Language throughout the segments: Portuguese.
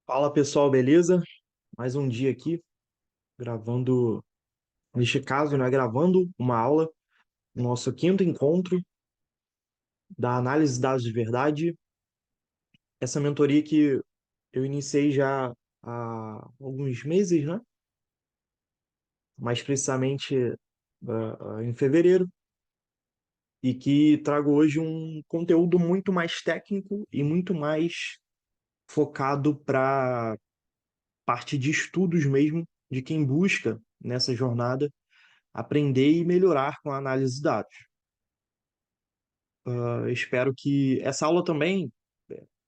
Fala pessoal, beleza? Mais um dia aqui, gravando, neste caso, né, gravando uma aula, nosso quinto encontro da análise de dados de verdade. Essa mentoria que eu iniciei já há alguns meses, né? Mais precisamente em fevereiro, e que trago hoje um conteúdo muito mais técnico e muito mais focado para parte de estudos mesmo, de quem busca nessa jornada aprender e melhorar com a análise de dados. Eu espero que essa aula também,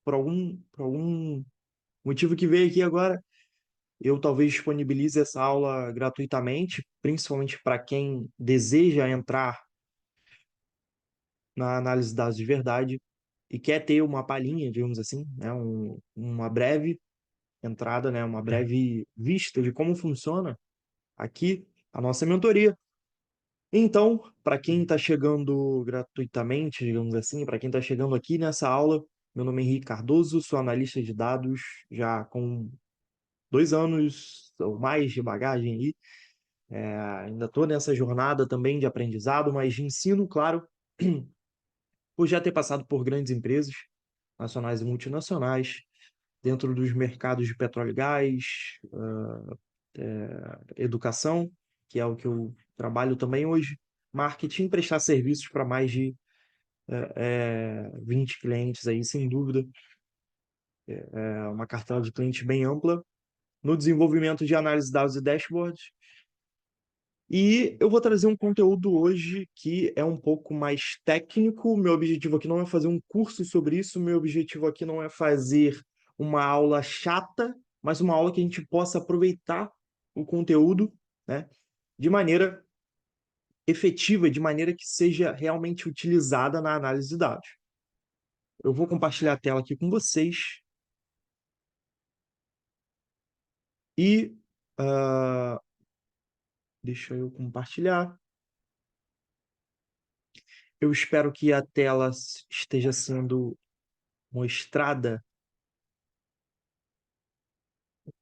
por algum motivo que veio aqui agora, eu talvez disponibilize essa aula gratuitamente, principalmente para quem deseja entrar na análise de dados de verdade e quer ter uma palhinha, digamos assim, né, uma breve entrada, né, uma breve vista de como funciona aqui a nossa mentoria. Então, para quem está chegando gratuitamente, digamos assim, para quem está chegando aqui nessa aula, meu nome é Henrique Cardoso, sou analista de dados já com 2 anos ou mais de bagagem aí. Ainda estou nessa jornada também de aprendizado, mas de ensino, claro, por já ter passado por grandes empresas, nacionais e multinacionais, dentro dos mercados de petróleo e gás, educação, que é o que eu trabalho também hoje, marketing, prestar serviços para mais de 20 clientes aí, sem dúvida. É uma cartela de clientes bem ampla no desenvolvimento de análise de dados e dashboards. E eu vou trazer um conteúdo hoje que é um pouco mais técnico. Meu objetivo aqui não é fazer um curso sobre isso, meu objetivo aqui não é fazer uma aula chata, mas uma aula que a gente possa aproveitar o conteúdo, né, de maneira efetiva, de maneira que seja realmente utilizada na análise de dados. Eu vou compartilhar a tela aqui com vocês e uh, deixa eu compartilhar. Eu espero que a tela esteja sendo mostrada.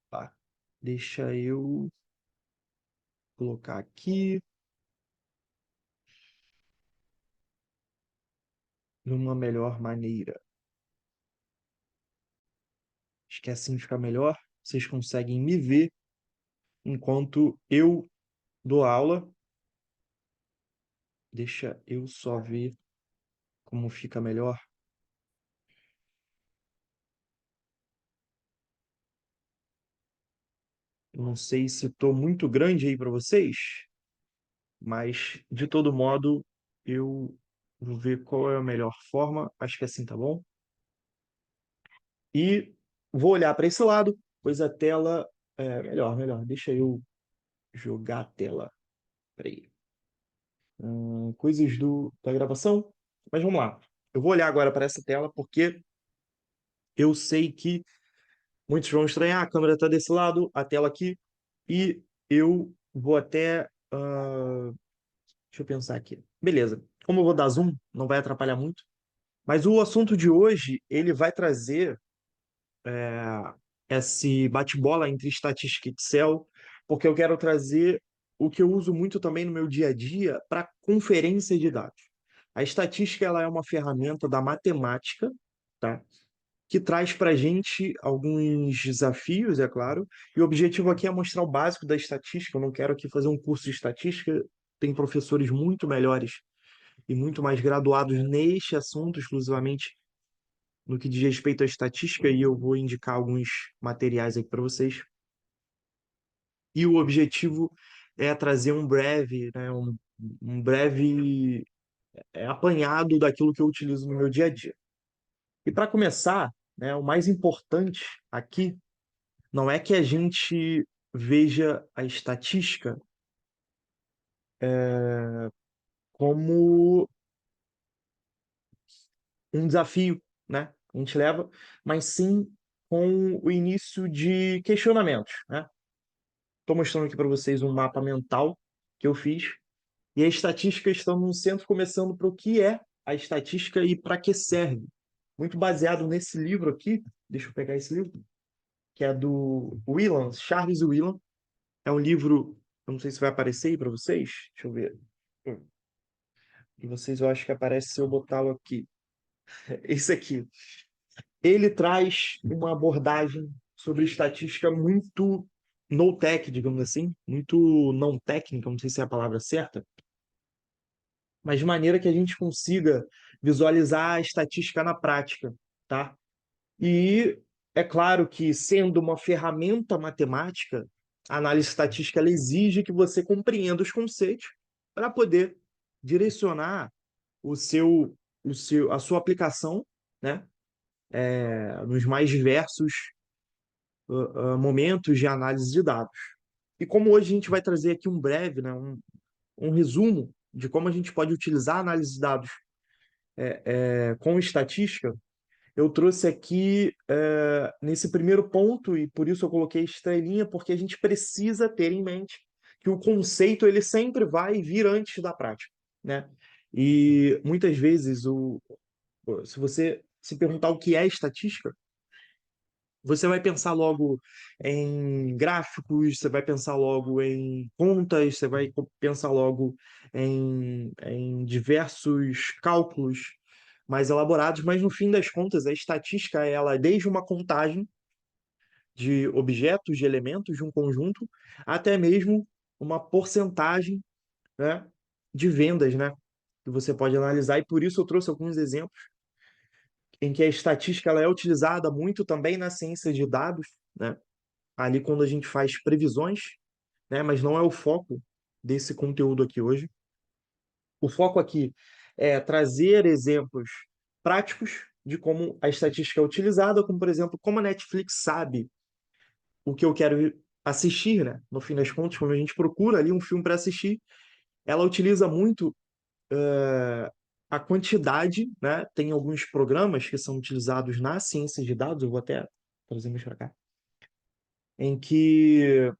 Tá? Deixa eu colocar aqui numa melhor maneira. Acho que assim fica melhor. Vocês conseguem me ver enquanto eu dou aula. Deixa eu só ver como fica melhor. Eu não sei se estou muito grande aí para vocês, mas de todo modo eu vou ver qual é a melhor forma. Acho que assim tá bom. E vou olhar para esse lado, pois a tela é melhor, melhor. Deixa eu jogar a tela. Peraí. Coisas da gravação. Mas vamos lá. Eu vou olhar agora para essa tela porque eu sei que muitos vão estranhar. A câmera está desse lado, a tela aqui. E eu vou até. Deixa eu pensar aqui. Beleza. Como eu vou dar zoom, não vai atrapalhar muito. Mas o assunto de hoje, ele vai trazer esse bate-bola entre estatística e Excel, porque eu quero trazer o que eu uso muito também no meu dia a dia para conferência de dados. A estatística ela é uma ferramenta da matemática, tá? Que traz para a gente alguns desafios, é claro, e o objetivo aqui é mostrar o básico da estatística. Eu não quero aqui fazer um curso de estatística, tem professores muito melhores e muito mais graduados neste assunto, exclusivamente no que diz respeito à estatística, e eu vou indicar alguns materiais aqui para vocês. E o objetivo é trazer um breve, né, um breve apanhado daquilo que eu utilizo no meu dia a dia. E para começar, né, o mais importante aqui não é que a gente veja a estatística como um desafio, né? A gente leva, mas sim com o início de questionamentos, né? Estou mostrando aqui para vocês um mapa mental que eu fiz. E a estatística está no centro, começando para o que é a estatística e para que serve. muito baseado nesse livro aqui. Deixa eu pegar esse livro, que é do Whelan, Charles Whelan. É um livro, eu não sei se vai aparecer aí para vocês. Deixa eu ver. E vocês, eu acho que aparece se eu botá-lo aqui. Esse aqui. Ele traz uma abordagem sobre estatística muito no-tech, digamos assim, muito não técnica, não sei se é a palavra certa, mas de maneira que a gente consiga visualizar a estatística na prática, tá? E é claro que, sendo uma ferramenta matemática, a análise estatística ela exige que você compreenda os conceitos para poder direcionar a sua aplicação, né? Nos mais diversos momentos de análise de dados. E como hoje a gente vai trazer aqui um breve, né, um resumo de como a gente pode utilizar a análise de dados com estatística, eu trouxe aqui nesse primeiro ponto, e por isso eu coloquei estrelinha, porque a gente precisa ter em mente que o conceito ele sempre vai vir antes da prática, né? E muitas vezes, se você se perguntar o que é estatística, você vai pensar logo em gráficos, você vai pensar logo em contas, você vai pensar logo em diversos cálculos mais elaborados, mas no fim das contas, a estatística, ela é desde uma contagem de objetos, de elementos de um conjunto, até mesmo uma porcentagem, né, de vendas, né, que você pode analisar, e por isso eu trouxe alguns exemplos em que a estatística ela é utilizada muito também na ciência de dados, né, ali quando a gente faz previsões, né, mas não é o foco desse conteúdo aqui hoje. O foco aqui é trazer exemplos práticos de como a estatística é utilizada, como, por exemplo, como a Netflix sabe o que eu quero assistir, né? No fim das contas, quando a gente procura ali um filme para assistir, ela utiliza muito a quantidade, né? Tem alguns programas que são utilizados na ciência de dados, eu vou até trazer mais para cá, em que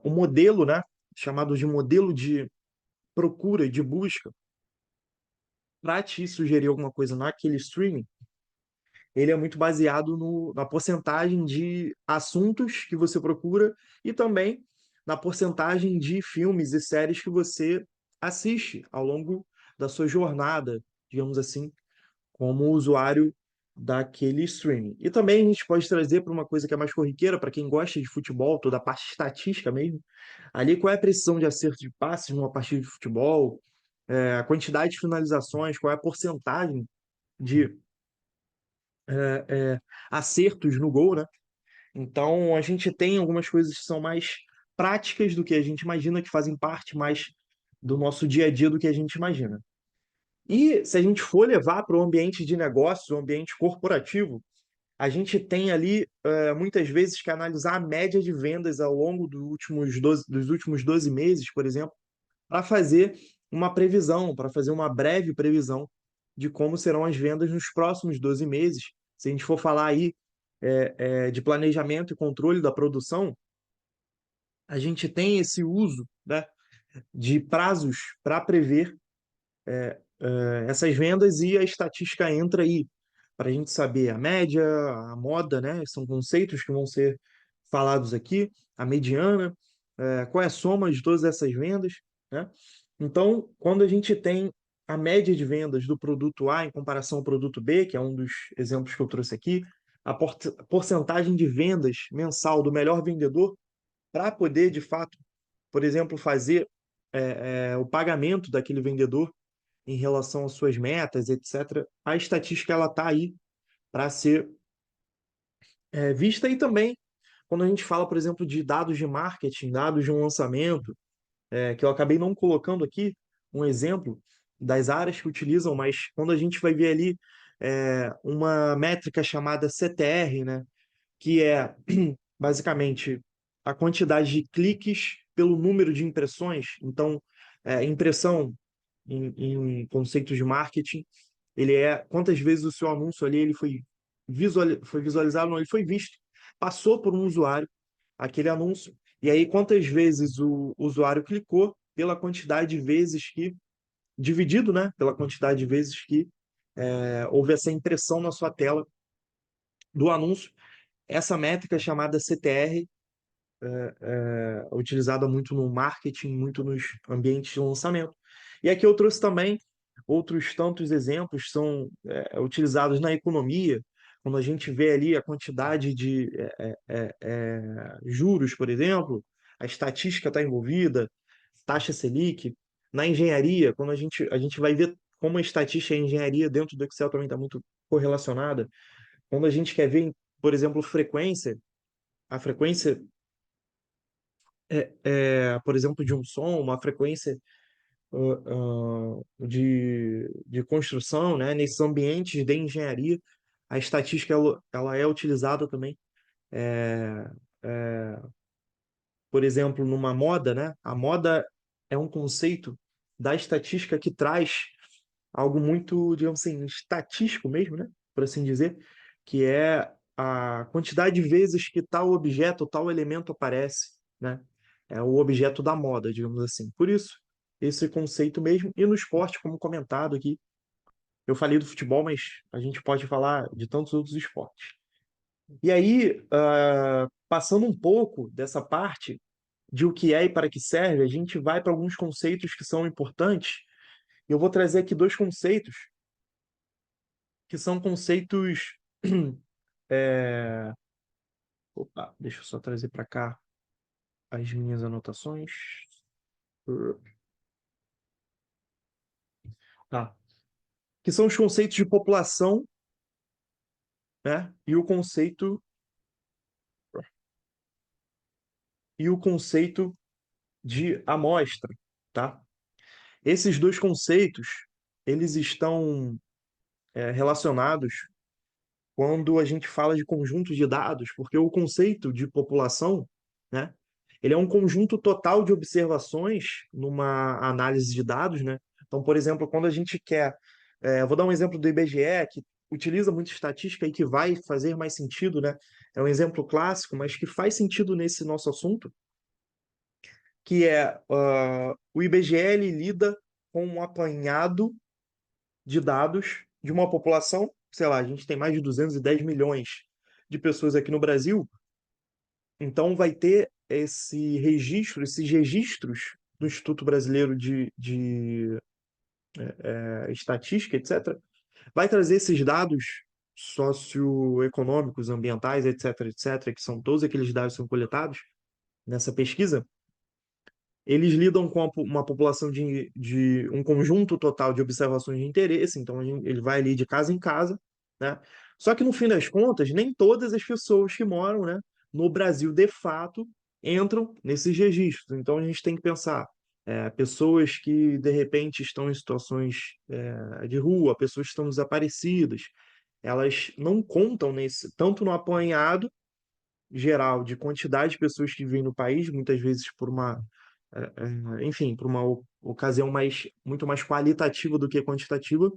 o modelo, né? Chamado de modelo de procura e de busca, para te sugerir alguma coisa naquele streaming, ele é muito baseado na porcentagem de assuntos que você procura e também na porcentagem de filmes e séries que você assiste ao longo da sua jornada, digamos assim, como usuário daquele streaming. E também a gente pode trazer para uma coisa que é mais corriqueira, para quem gosta de futebol, toda a parte estatística mesmo, ali qual é a precisão de acerto de passes numa partida de futebol, a quantidade de finalizações, qual é a porcentagem de é, é, acertos no gol, né? Então, a gente tem algumas coisas que são mais práticas do que a gente imagina, que fazem parte mais do nosso dia a dia do que a gente imagina. E se a gente for levar para o ambiente de negócio, o ambiente corporativo, a gente tem ali muitas vezes que analisar a média de vendas ao longo dos últimos 12 meses, por exemplo, para fazer uma previsão, para fazer uma breve previsão de como serão as vendas nos próximos 12 meses. Se a gente for falar aí de planejamento e controle da produção, a gente tem esse uso, né, de prazos para prever essas vendas e a estatística entra aí para a gente saber a média, a moda, né? São conceitos que vão ser falados aqui, a mediana, qual é a soma de todas essas vendas, né? Então, quando a gente tem a média de vendas do produto A em comparação ao produto B, que é um dos exemplos que eu trouxe aqui, a porcentagem de vendas mensal do melhor vendedor, para poder, de fato, por exemplo, fazer o pagamento daquele vendedor em relação às suas metas, etc. A estatística ela está aí para ser vista e também quando a gente fala, por exemplo, de dados de marketing, dados de um lançamento, que eu acabei não colocando aqui um exemplo das áreas que utilizam, mas quando a gente vai ver ali uma métrica chamada CTR, né, que é basicamente a quantidade de cliques pelo número de impressões. Então, impressão em conceitos de marketing, ele é quantas vezes o seu anúncio ali ele foi visualizado, não, ele foi visto, passou por um usuário aquele anúncio, e aí quantas vezes o usuário clicou pela quantidade de vezes que, dividido, né, pela quantidade de vezes que houve essa impressão na sua tela do anúncio. Essa métrica chamada CTR é utilizada muito no marketing, muito nos ambientes de lançamento. E aqui eu trouxe também outros tantos exemplos que são utilizados na economia, quando a gente vê ali a quantidade de juros, por exemplo, a estatística está envolvida, taxa Selic. Na engenharia, quando a gente vai ver como a estatística e a engenharia dentro do Excel também está muito correlacionada. Quando a gente quer ver, por exemplo, frequência, a frequência por exemplo, de um som, uma frequência de construção, né? Nesses ambientes de engenharia, a estatística ela é utilizada também, é, é, por exemplo, numa moda, né? A moda é um conceito da estatística que traz algo muito, digamos assim, estatístico mesmo, né? Por assim dizer, que é a quantidade de vezes que tal objeto, tal elemento aparece, né? É o objeto da moda, digamos assim. Por isso, esse conceito mesmo. E no esporte, como comentado aqui, eu falei do futebol, mas a gente pode falar de tantos outros esportes. E aí, passando um pouco dessa parte de o que é e para que serve, a gente vai para alguns conceitos que são importantes. Eu vou trazer aqui dois conceitos que são conceitos. é, Opa, deixa eu só trazer para cá as minhas anotações. Tá. Que são os conceitos de população, né? E o conceito de amostra, tá? Esses dois conceitos, eles estão relacionados quando a gente fala de conjunto de dados, porque o conceito de população, né, ele é um conjunto total de observações numa análise de dados, né? Então, por exemplo, quando a gente quer, vou dar um exemplo do IBGE, que utiliza muita estatística e que vai fazer mais sentido, né? É um exemplo clássico, mas que faz sentido nesse nosso assunto, que é o IBGE ele lida com um apanhado de dados de uma população, sei lá, a gente tem mais de 210 milhões de pessoas aqui no Brasil, então vai ter esses registros do Instituto Brasileiro de Estatística, etc., vai trazer esses dados socioeconômicos, ambientais, etc., etc., que são todos aqueles dados que são coletados nessa pesquisa. Eles lidam com uma população de um conjunto total de observações de interesse, então ele vai ali de casa em casa, né? Só que no fim das contas, nem todas as pessoas que moram, né, no Brasil de fato entram nesses registros. Então a gente tem que pensar pessoas que de repente estão em situações de rua, pessoas que estão desaparecidas, elas não contam nesse tanto no apanhado geral de quantidade de pessoas que vivem no país, muitas vezes por enfim, por uma ocasião muito mais qualitativa do que quantitativa.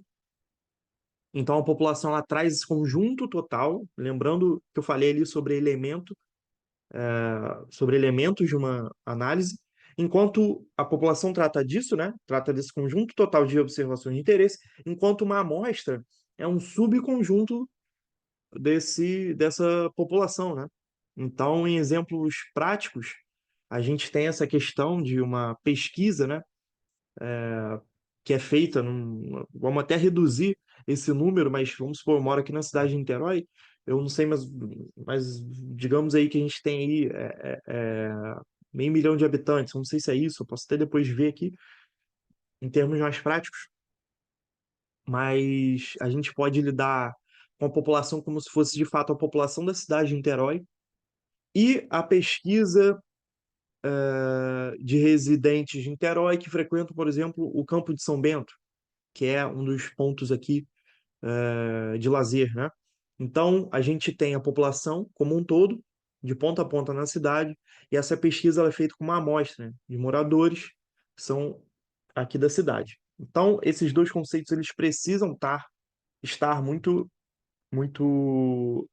Então, a população ela traz esse conjunto total, lembrando que eu falei ali sobre elementos de uma análise, enquanto a população trata disso, né? Trata desse conjunto total de observações de interesse, enquanto uma amostra é um subconjunto dessa população, né? Então, em exemplos práticos, a gente tem essa questão de uma pesquisa, né, que é feita, vamos até reduzir esse número, mas vamos supor, eu moro aqui na cidade de Niterói, eu não sei, mas digamos aí que a gente tem aí meio milhão de habitantes, não sei se é isso, eu posso até depois ver aqui, em termos mais práticos, mas a gente pode lidar com a população como se fosse de fato a população da cidade de Niterói, e a pesquisa de residentes de Niterói que frequentam, por exemplo, o Campo de São Bento, que é um dos pontos aqui de lazer, né? Então, a gente tem a população como um todo, de ponta a ponta na cidade, e essa pesquisa ela é feita com uma amostra, né, de moradores que são aqui da cidade. Então, esses dois conceitos eles precisam estar muito, muito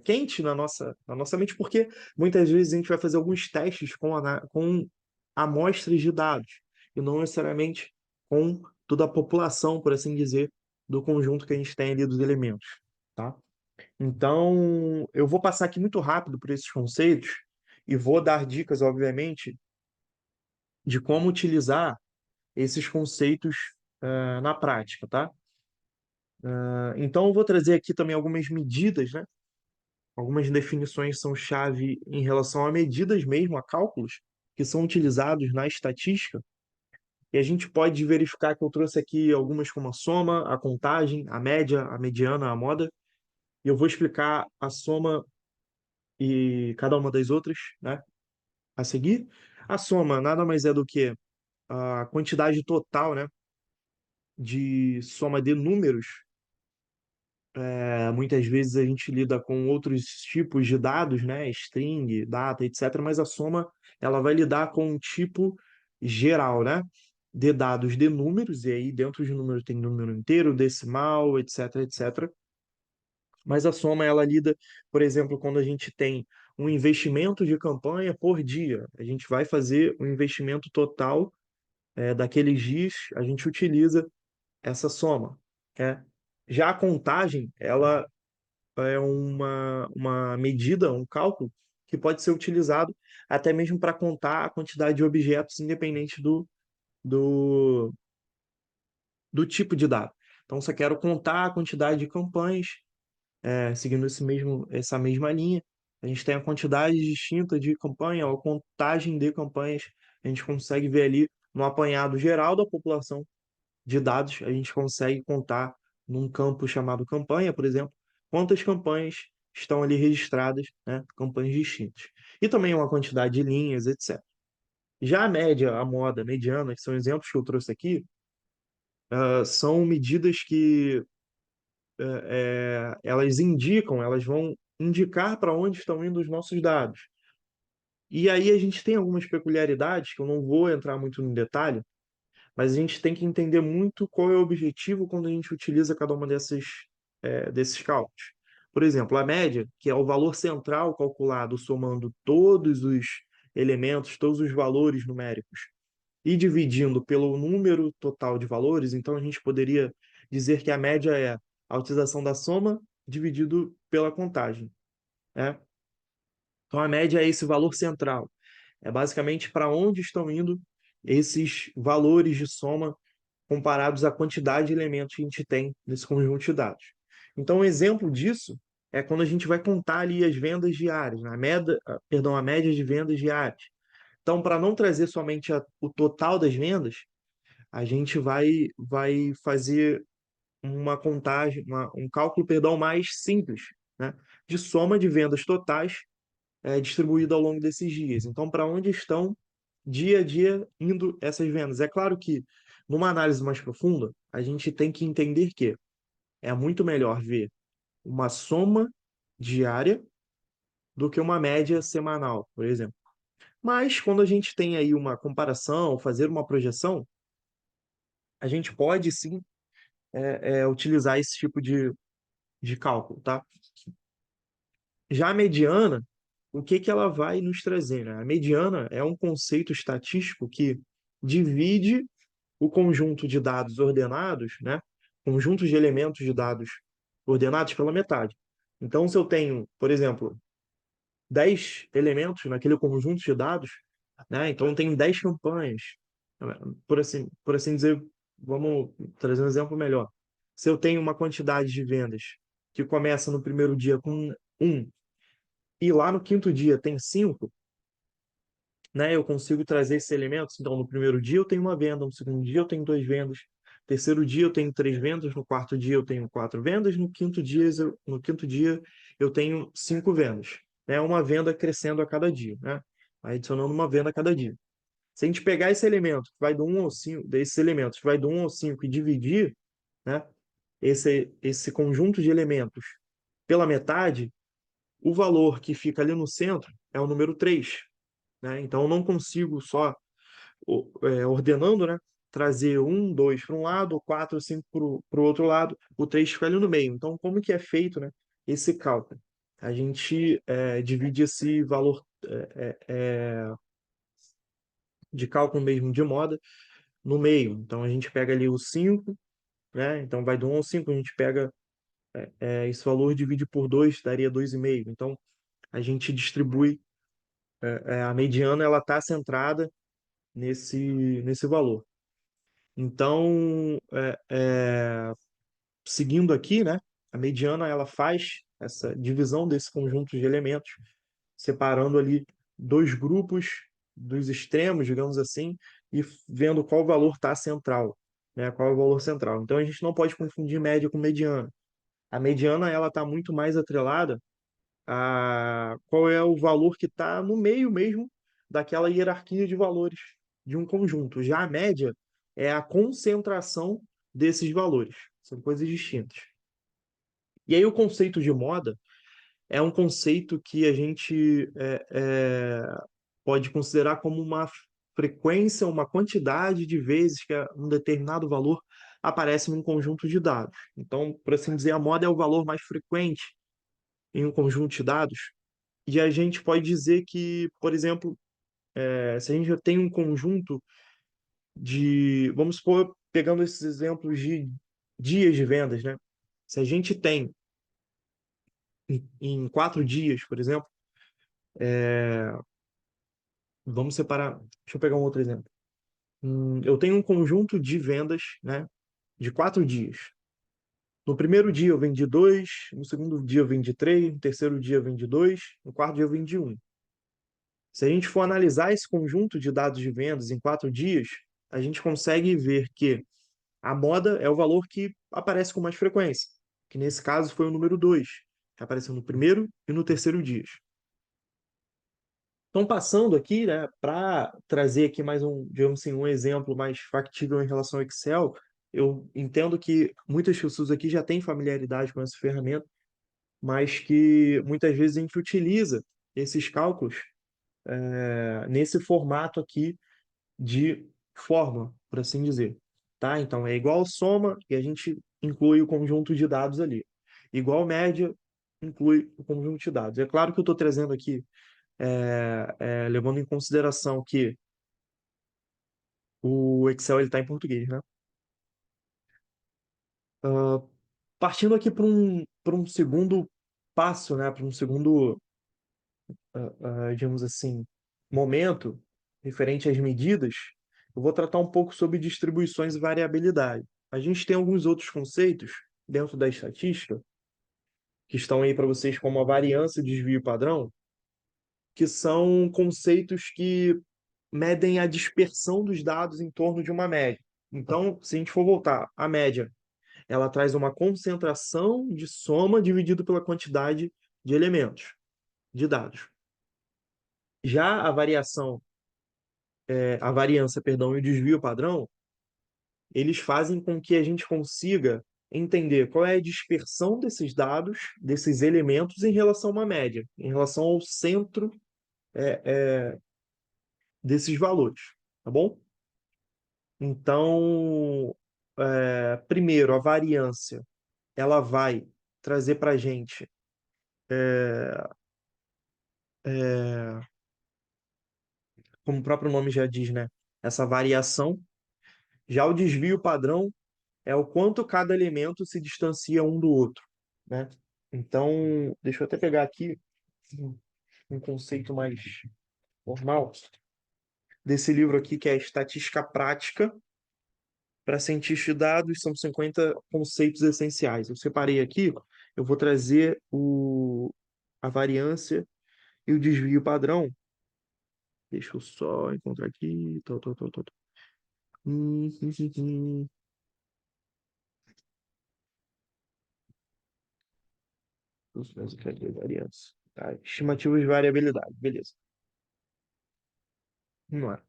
quente na nossa mente, porque muitas vezes a gente vai fazer alguns testes com amostras de dados, e não necessariamente com toda a população, por assim dizer. do conjunto que a gente tem ali dos elementos, tá? Então, eu vou passar aqui muito rápido por esses conceitos e vou dar dicas, obviamente, de como utilizar esses conceitos na prática, tá? Então, eu vou trazer aqui também algumas medidas, né? Algumas definições são chave em relação a medidas mesmo, a cálculos, que são utilizados na estatística. E a gente pode verificar que eu trouxe aqui algumas como a soma, a contagem, a média, a mediana, a moda. E eu vou explicar a soma e cada uma das outras, né? A seguir. A soma nada mais é do que a quantidade total, né? De soma de números. Muitas vezes a gente lida com outros tipos de dados, né? String, data, etc. Mas a soma, ela vai lidar com um tipo geral, né? De dados de números, e aí dentro de número tem número inteiro, decimal, etc, etc. Mas a soma, ela lida, por exemplo, quando a gente tem um investimento de campanha por dia, a gente vai fazer o investimento total daqueles dias, a gente utiliza essa soma. Né? Já a contagem, ela é uma medida, um cálculo que pode ser utilizado até mesmo para contar a quantidade de objetos, independente do, do tipo de dado. Então, se eu quero contar a quantidade de campanhas, seguindo essa mesma linha, a gente tem a quantidade distinta de campanha, a contagem de campanhas, a gente consegue ver ali no apanhado geral da população de dados, a gente consegue contar num campo chamado campanha, por exemplo, quantas campanhas estão ali registradas, né? Campanhas distintas. E também uma quantidade de linhas, etc. Já a média, a moda, a mediana, que são exemplos que eu trouxe aqui, são medidas que elas indicam, elas vão indicar para onde estão indo os nossos dados. E aí a gente tem algumas peculiaridades que eu não vou entrar muito no detalhe, mas a gente tem que entender muito qual é o objetivo quando a gente utiliza cada uma desses cálculos. Por exemplo, a média, que é o valor central calculado somando todos os elementos, todos os valores numéricos, e dividindo pelo número total de valores, então a gente poderia dizer que a média é a utilização da soma dividido pela contagem, né? Então a média é esse valor central. É basicamente para onde estão indo esses valores de soma comparados à quantidade de elementos que a gente tem nesse conjunto de dados. Então, um exemplo disso é quando a gente vai contar ali as vendas diárias, a média de vendas diárias. Então, para não trazer somente o total das vendas, a gente vai fazer uma contagem, um cálculo, perdão, mais simples, né? De soma de vendas totais distribuída ao longo desses dias. Então, para onde estão dia a dia indo essas vendas? É claro que, numa análise mais profunda, a gente tem que entender que é muito melhor ver uma soma diária do que uma média semanal, por exemplo. Mas, quando a gente tem aí uma comparação, fazer uma projeção, a gente pode sim utilizar esse tipo de cálculo, tá? Já a mediana, o que que ela vai nos trazer, né? A mediana é um conceito estatístico que divide o conjunto de dados ordenados, né? Conjunto de elementos de dados ordenados pela metade. Então, se eu tenho, por exemplo, 10 elementos naquele conjunto de dados, né? Então, eu tenho 10 campanhas. Por assim dizer, vamos trazer um exemplo melhor. Se eu tenho uma quantidade de vendas que começa no primeiro dia com um e lá no quinto dia tem 5, né? Eu consigo trazer esses elementos. Então, no primeiro dia eu tenho uma venda, no segundo dia eu tenho 2 vendas, no terceiro dia eu tenho 3 vendas, no quarto dia eu tenho 4 vendas, no quinto dia eu tenho 5 vendas. É uma venda crescendo a cada dia, né? Adicionando uma venda a cada dia. Se a gente pegar esse elemento, que vai do 1 ao 5, desses elementos, que vai do 1 ao 5 e dividir, né, esse conjunto de elementos pela metade, o valor que fica ali no centro é o número 3, né? Então, eu não consigo só, ordenando, né, trazer 1, 2 para um lado, 4, 5 para o outro lado, o 3 fica ali no meio. Então, como que é feito, né, esse cálculo? A gente divide esse valor de cálculo mesmo de moda no meio. Então, a gente pega ali o 5, né? Então vai do 1 ao 5, a gente pega esse valor, divide por 2, daria 2,5. Então a gente distribui, a mediana ela está centrada nesse valor. Então, seguindo aqui, né, a mediana ela faz essa divisão desse conjunto de elementos, separando ali dois grupos dos extremos, digamos assim, e vendo qual valor está central, né, qual é o valor central. Então a gente não pode confundir média com mediana. A mediana ela está muito mais atrelada a qual é o valor que está no meio mesmo daquela hierarquia de valores de um conjunto. Já a média é a concentração desses valores. São coisas distintas. E aí o conceito de moda é um conceito que a gente pode considerar como uma frequência, uma quantidade de vezes que um determinado valor aparece num conjunto de dados. Então, por assim dizer, a moda é o valor mais frequente em um conjunto de dados. E a gente pode dizer que, por exemplo, se a gente já tem um conjunto de, vamos supor, pegando esses exemplos de dias de vendas, né? Se a gente tem em 4 dias, por exemplo, vamos separar. Deixa eu pegar um outro exemplo. Eu tenho um conjunto de vendas, né, de 4 dias. No primeiro dia eu vendi dois, no segundo dia eu vendi três, no terceiro dia eu vendi dois, no quarto dia eu vendi um. Se a gente for analisar esse conjunto de dados de vendas em 4 dias, a gente consegue ver que a moda é o valor que aparece com mais frequência, que nesse caso foi o número 2, que apareceu no primeiro e no terceiro dias. Então, passando aqui, né, para trazer aqui mais um, digamos assim, um exemplo mais factível em relação ao Excel, eu entendo que muitas pessoas aqui já têm familiaridade com essa ferramenta, mas que muitas vezes a gente utiliza esses cálculos nesse formato aqui de forma, por assim dizer, tá? Então é igual soma e a gente inclui o conjunto de dados ali. Igual média inclui o conjunto de dados. É claro que eu estou trazendo aqui, levando em consideração que o Excel ele está em português, né? Partindo aqui para um segundo passo, né? Para um segundo, digamos assim, momento referente às medidas, eu vou tratar um pouco sobre distribuições e variabilidade. A gente tem alguns outros conceitos dentro da estatística que estão aí para vocês como a variância, desvio padrão, que são conceitos que medem a dispersão dos dados em torno de uma média. Então, se a gente for voltar, a média, ela traz uma concentração de soma dividido pela quantidade de elementos, de dados. Já a variação, a variância, perdão, e o desvio padrão, eles fazem com que a gente consiga entender qual é a dispersão desses dados, desses elementos em relação a uma média, em relação ao centro desses valores, tá bom? Então, primeiro, a variância, ela vai trazer para a gente, como o próprio nome já diz, né? Essa variação. Já o desvio padrão é o quanto cada elemento se distancia um do outro, né? Então, deixa eu até pegar aqui um conceito mais formal desse livro aqui, que é Estatística Prática para Cientistas de Dados, são 50 conceitos essenciais. Eu separei aqui, eu vou trazer a variância e o desvio padrão. Deixa eu só encontrar aqui. Hum. Cadê a variância? Tá. Estimativas de variabilidade, beleza. Vamos lá.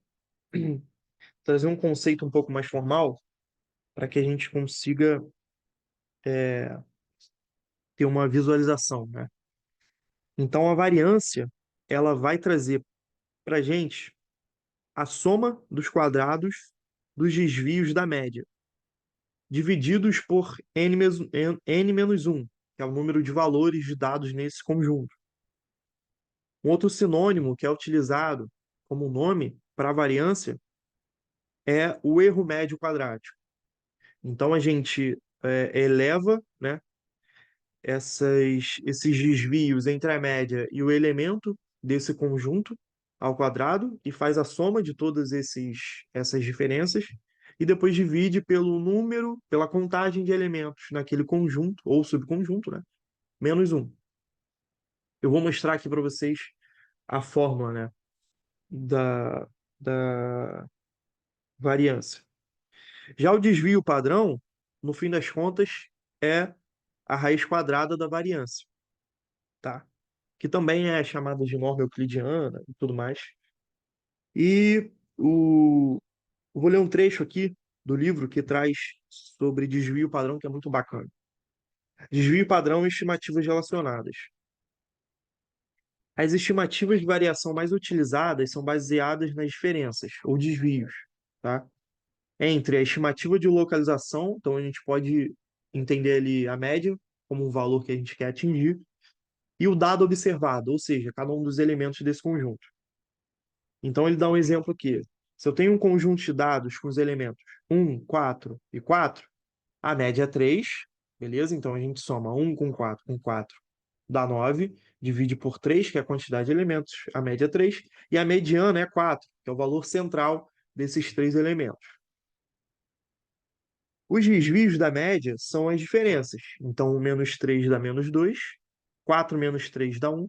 Trazer um conceito um pouco mais formal para que a gente consiga ter uma visualização, né? Então, a variância, ela vai trazer para a gente a soma dos quadrados dos desvios da média, divididos por n-1, que é o número de valores de dados nesse conjunto. Um outro sinônimo que é utilizado como nome para a variância é o erro médio quadrático. Então a gente eleva, né, esses desvios entre a média e o elemento desse conjunto ao quadrado e faz a soma de todas essas diferenças e depois divide pelo número, pela contagem de elementos naquele conjunto ou subconjunto, né? Menos um. Eu vou mostrar aqui para vocês a fórmula, né, da variância. Já o desvio padrão, no fim das contas, é a raiz quadrada da variância, tá? Que também é chamada de norma euclidiana e tudo mais. E eu vou ler um trecho aqui do livro que traz sobre desvio padrão, que é muito bacana. Desvio padrão e estimativas relacionadas. As estimativas de variação mais utilizadas são baseadas nas diferenças, ou desvios, tá? Entre a estimativa de localização, então a gente pode entender ali a média como um valor que a gente quer atingir, e o dado observado, ou seja, cada um dos elementos desse conjunto. Então ele dá um exemplo aqui. Se eu tenho um conjunto de dados com os elementos 1, 4 e 4, a média é 3, beleza? Então a gente soma 1 com 4 dá 9, divide por 3, que é a quantidade de elementos, a média é 3, e a mediana é 4, que é o valor central desses três elementos. Os desvios da média são as diferenças. Então, menos 3 dá menos 2, 4 menos 3 dá 1,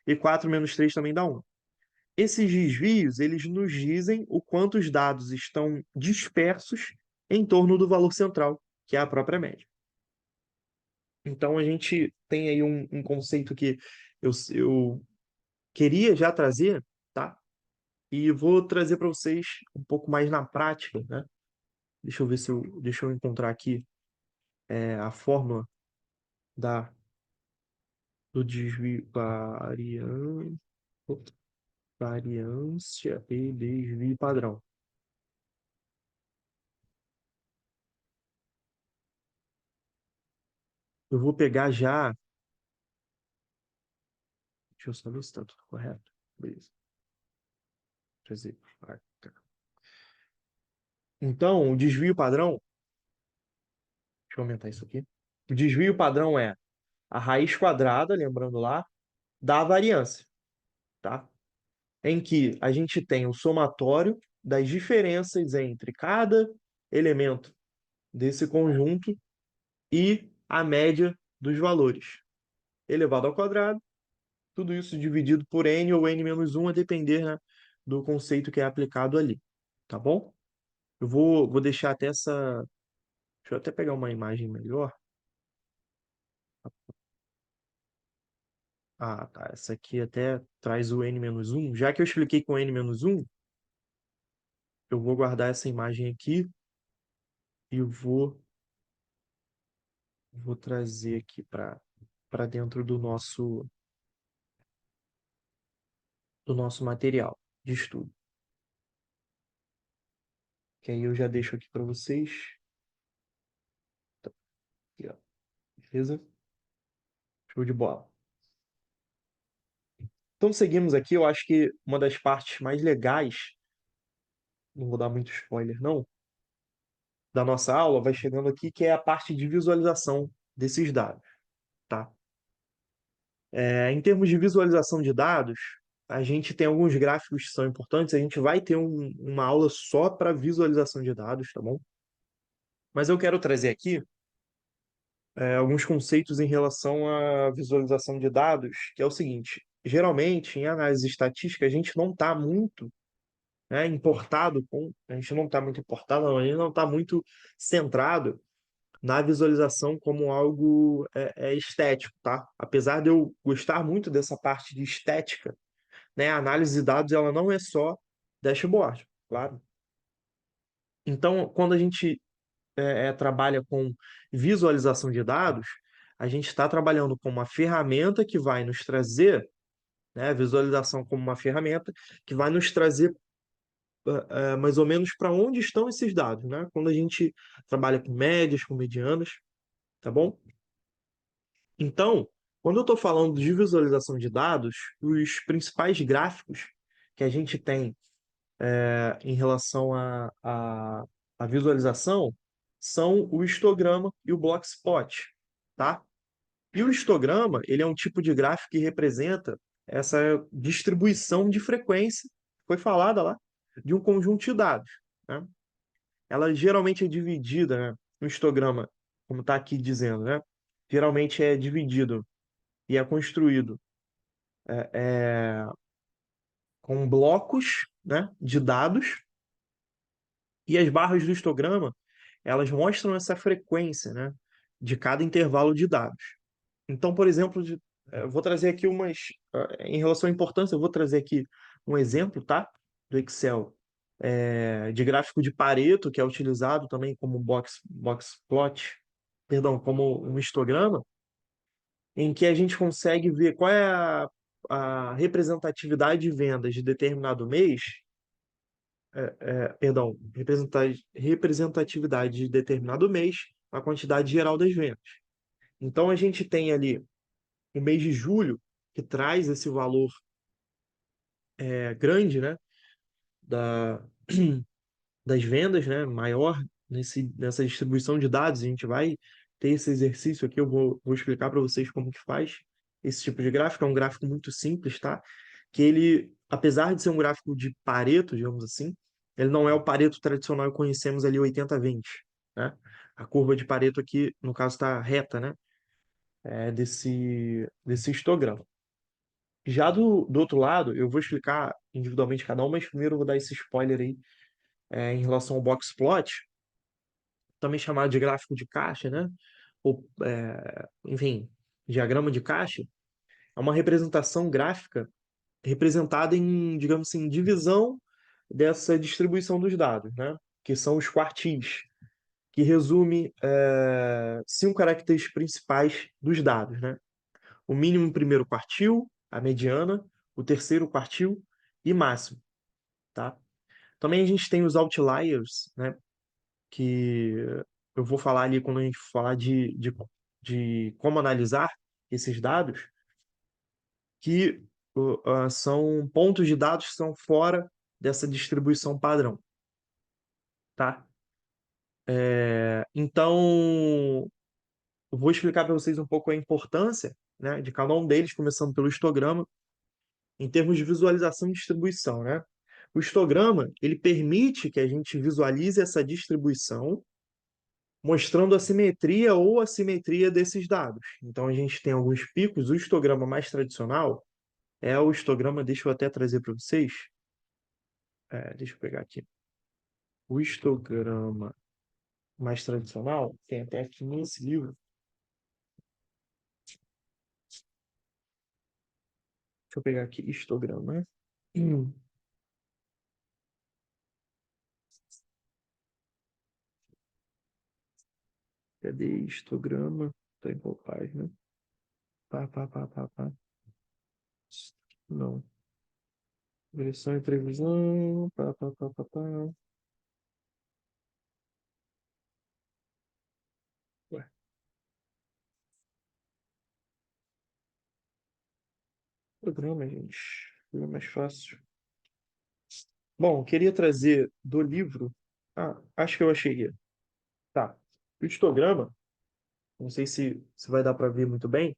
e 4 menos 3 também dá 1. Esses desvios, eles nos dizem o quanto os dados estão dispersos em torno do valor central, que é a própria média. Então, a gente tem aí um conceito que eu queria já trazer, tá? E vou trazer para vocês um pouco mais na prática, né? Deixa eu encontrar aqui a fórmula da, do desvio, variância e desvio padrão. Eu vou pegar já. Deixa eu saber se está tudo correto. Beleza. Trazer. Então, o desvio padrão. Deixa eu aumentar isso aqui. O desvio padrão é a raiz quadrada, lembrando lá, da variância, tá? Em que a gente tem o somatório das diferenças entre cada elemento desse conjunto e a média dos valores, elevado ao quadrado, tudo isso dividido por n ou n menos 1, a depender, né, do conceito que é aplicado ali, tá bom? Eu vou deixar até essa. Deixa eu até pegar uma imagem melhor. Ah, tá. Essa aqui até traz o n menos 1. Já que eu expliquei com n menos 1, eu vou guardar essa imagem aqui e vou trazer aqui para dentro do nosso material de estudo. Que aí eu já deixo aqui para vocês. Tá, aqui, ó. Beleza? Show de bola. Então, seguimos aqui. Eu acho que uma das partes mais legais, não vou dar muito spoiler, não, da nossa aula, vai chegando aqui, que é a parte de visualização desses dados, tá? Em termos de visualização de dados, a gente tem alguns gráficos que são importantes. A gente vai ter uma aula só para visualização de dados, tá bom? Mas eu quero trazer aqui alguns conceitos em relação à visualização de dados, que é o seguinte: geralmente, em análise estatística, a gente não está muito, né, importado com, a gente não está muito importado, não, a gente não está muito centrado na visualização como algo estético, tá? Apesar de eu gostar muito dessa parte de estética, né, a análise de dados ela não é só dashboard, claro. Então, quando a gente trabalha com visualização de dados, a gente está trabalhando com uma ferramenta que vai nos trazer, né, visualização como uma ferramenta que vai nos trazer mais ou menos para onde estão esses dados, né? Quando a gente trabalha com médias, com medianas, tá bom? Então, quando eu estou falando de visualização de dados, os principais gráficos que a gente tem em relação à visualização são o histograma e o block spot, tá? E o histograma, ele é um tipo de gráfico que representa essa distribuição de frequência, foi falada lá, de um conjunto de dados, né? Ela geralmente é dividida, né, no histograma, como está aqui dizendo, né? Geralmente é dividido e é construído com blocos, né, de dados, e as barras do histograma, elas mostram essa frequência, né, de cada intervalo de dados. Então, por exemplo, eu vou trazer aqui em relação à importância, eu vou trazer aqui um exemplo, tá? Do Excel, de gráfico de Pareto, que é utilizado também como box plot, perdão, como um histograma, em que a gente consegue ver qual é a representatividade de vendas de determinado mês, perdão, representatividade de determinado mês, a quantidade geral das vendas. Então, a gente tem ali o mês de julho, que traz esse valor grande, né, da, das vendas, né, maior nessa distribuição de dados. A gente vai ter esse exercício aqui, eu vou explicar para vocês como que faz esse tipo de gráfico. É um gráfico muito simples, tá? Que ele, apesar de ser um gráfico de Pareto, digamos assim, ele não é o Pareto tradicional que conhecemos ali, 80-20, né? A curva de Pareto aqui, no caso, está reta, né? Desse histograma. Já do outro lado, eu vou explicar individualmente cada um, mas primeiro eu vou dar esse spoiler aí em relação ao box plot, também chamado de gráfico de caixa, né? Ou, enfim, diagrama de caixa, é uma representação gráfica representada em, digamos assim, divisão dessa distribuição dos dados, né? Que são os quartis, que resume 5 caracteres principais dos dados, né? O mínimo primeiro quartil, a mediana, o terceiro quartil e máximo, tá? Também a gente tem os outliers, né? Que eu vou falar ali quando a gente falar de como analisar esses dados, que são pontos de dados que são fora dessa distribuição padrão, tá? Então, eu vou explicar para vocês um pouco a importância, né, de cada um deles, começando pelo histograma, em termos de visualização e distribuição, né? O histograma, ele permite que a gente visualize essa distribuição, mostrando a simetria ou assimetria desses dados. Então, a gente tem alguns picos. O histograma mais tradicional é o histograma, deixa eu até trazer para vocês. Deixa eu pegar aqui. O histograma mais tradicional, tem até aqui nesse livro. Deixa eu pegar aqui, histograma. Hum, Cadê histograma? Está em qual página? Pá, pá, pá, pá, pá. Não. Versão e previsão. Pá, pá, pá, pá, pá. Ué, programa, gente. É mais fácil. Bom, eu queria trazer do livro. Ah, acho que eu achei. Tá. O histograma, não sei se vai dar para ver muito bem,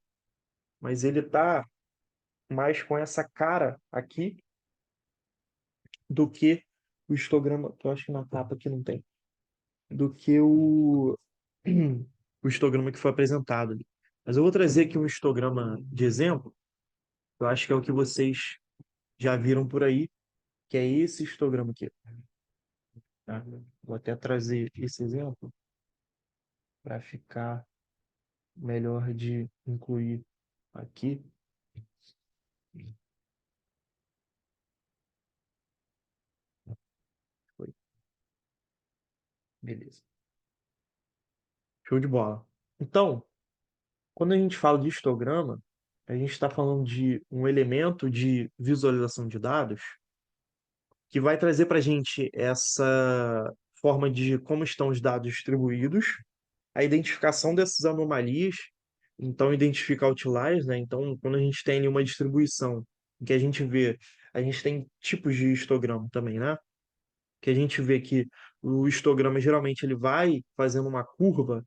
mas ele tá mais com essa cara aqui do que o histograma, que eu acho que na capa aqui não tem, do que o histograma que foi apresentado ali. Mas eu vou trazer aqui um histograma de exemplo, eu acho que é o que vocês já viram por aí, que é esse histograma aqui, tá? Vou até trazer esse exemplo para ficar melhor de incluir aqui. Foi. Beleza. Show de bola. Então, quando a gente fala de histograma, a gente está falando de um elemento de visualização de dados que vai trazer para a gente essa forma de como estão os dados distribuídos, a identificação dessas anomalias, então identificar outliers, né? Então, quando a gente tem ali uma distribuição que a gente tem tipos de histograma também, né? Que a gente vê que o histograma geralmente ele vai fazendo uma curva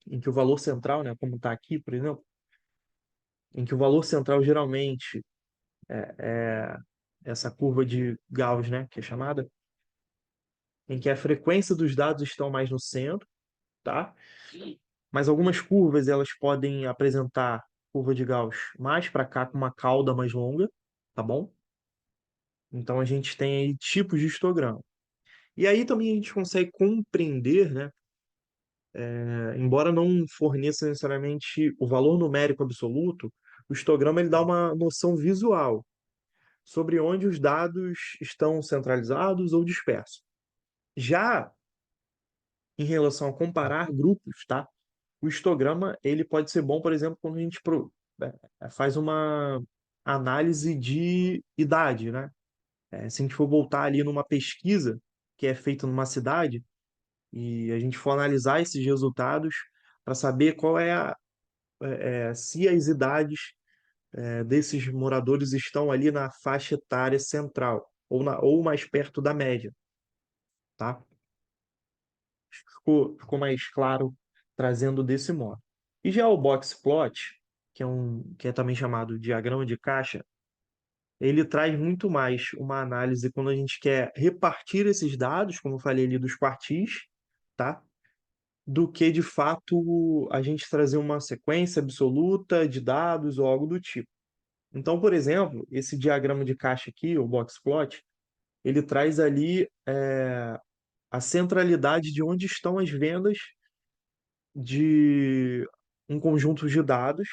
em que o valor central, né, como está aqui, por exemplo, em que o valor central geralmente é essa curva de Gauss, né, que é chamada, em que a frequência dos dados estão mais no centro, tá? Mas algumas curvas elas podem apresentar curva de Gauss mais para cá com uma cauda mais longa, tá bom? Então a gente tem aí tipos de histograma. E aí também a gente consegue compreender, né, embora não forneça necessariamente o valor numérico absoluto, o histograma ele dá uma noção visual sobre onde os dados estão centralizados ou dispersos. Já em relação a comparar grupos, tá? O histograma ele pode ser bom, por exemplo, quando a gente faz uma análise de idade, né? Se a gente for voltar ali numa pesquisa que é feita numa cidade e a gente for analisar esses resultados para saber qual é se as idades desses moradores estão ali na faixa etária central ou mais perto da média, tá? Ficou mais claro trazendo desse modo. E já o box plot, que é também chamado diagrama de caixa, ele traz muito mais uma análise quando a gente quer repartir esses dados, como eu falei ali dos quartis, tá? Do que de fato a gente trazer uma sequência absoluta de dados ou algo do tipo. Então, por exemplo, esse diagrama de caixa aqui, o box plot, ele traz ali a centralidade de onde estão as vendas de um conjunto de dados,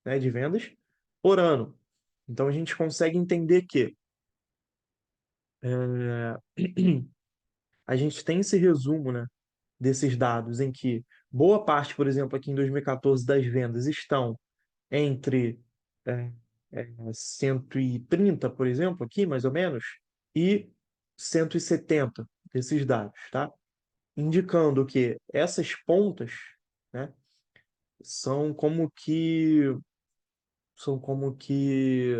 né, de vendas por ano. Então a gente consegue entender que a gente tem esse resumo, né, desses dados em que boa parte, por exemplo, aqui em 2014 das vendas estão entre é, 130, por exemplo, aqui mais ou menos, e 170 desses dados, tá? Indicando que essas pontas, né, são como que são como que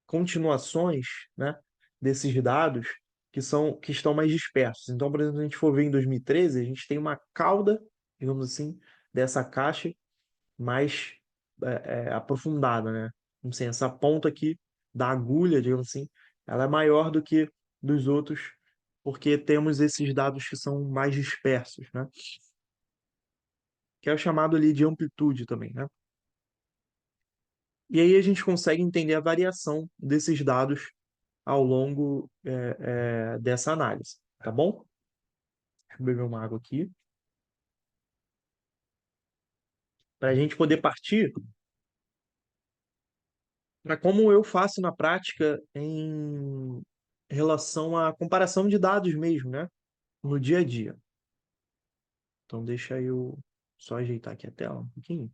continuações, né, desses dados que estão mais dispersos. Então, por exemplo, se a gente for ver em 2013, a gente tem uma cauda, digamos assim, dessa caixa mais aprofundada, né? Não sei, essa ponta aqui da agulha, digamos assim, ela é maior do que dos outros, porque temos esses dados que são mais dispersos, né? Que é o chamado ali de amplitude também, né? E aí a gente consegue entender a variação desses dados ao longo dessa análise, tá bom? Deixa eu beber uma água aqui. Para a gente poder partir para como eu faço na prática em relação à comparação de dados mesmo, né? No dia a dia. Então deixa eu só ajeitar aqui a tela um pouquinho.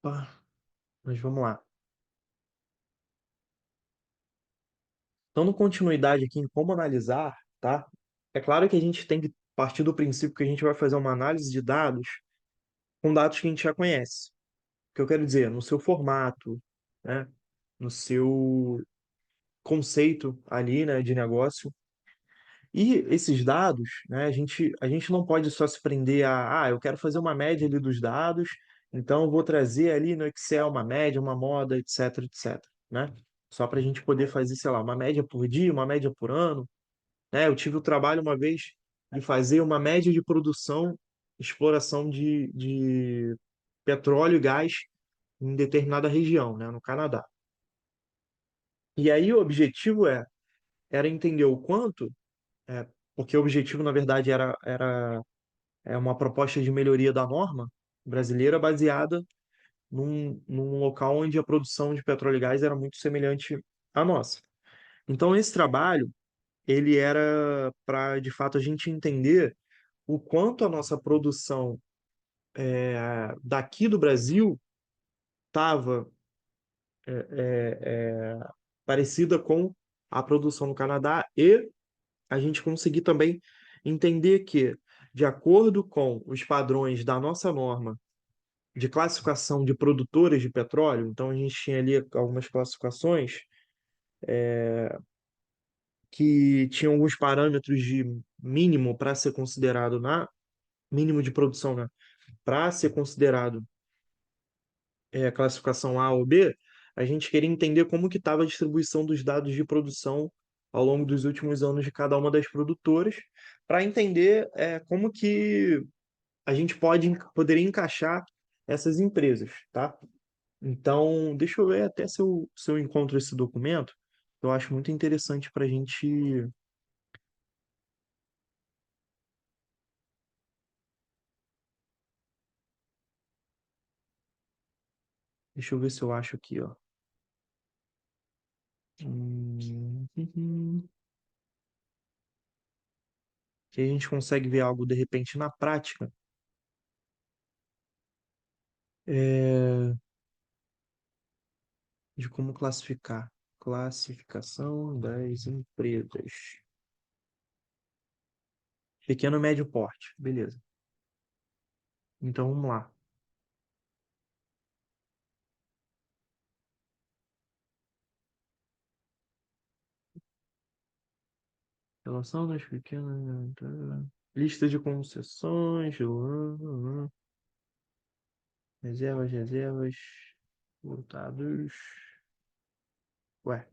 Pá, mas vamos lá. Dando continuidade aqui em como analisar, tá? É claro que a gente tem que partir do princípio que a gente vai fazer uma análise de dados com dados que a gente já conhece. O que eu quero dizer, no seu formato, né? No seu conceito ali, né, de negócio. E esses dados, né, a gente não pode só se prender eu quero fazer uma média ali dos dados, então eu vou trazer ali no Excel uma média, uma moda, etc, etc, né? Só para a gente poder fazer, sei lá, uma média por dia, uma média por ano, né? Eu tive o trabalho uma vez de fazer uma média de produção, exploração de petróleo e gás em determinada região, né, no Canadá. E aí o objetivo era entender o quanto, é, porque o objetivo, na verdade, era uma proposta de melhoria da norma brasileira baseada num local onde a produção de petróleo e gás era muito semelhante à nossa. Então, esse trabalho, ele era para, de fato, a gente entender o quanto a nossa produção daqui do Brasil estava parecida com a produção no Canadá e a gente conseguir também entender que, de acordo com os padrões da nossa norma de classificação de produtores de petróleo, então a gente tinha ali algumas classificações que tinham alguns parâmetros de mínimo para ser considerado mínimo de produção, né? Para ser considerado classificação A ou B, a gente queria entender como que estava a distribuição dos dados de produção ao longo dos últimos anos de cada uma das produtoras, para entender como que a gente poderia encaixar essas empresas, tá? Então, deixa eu ver até se eu encontro esse documento. Eu acho muito interessante para a gente. Deixa eu ver se eu acho aqui, ó. Que a gente consegue ver algo de repente na prática. É, de como classificar. Classificação das empresas. Pequeno e médio porte. Beleza. Então vamos lá. Relação das pequenas. Lista de concessões. Reservas. Voltados. Ué.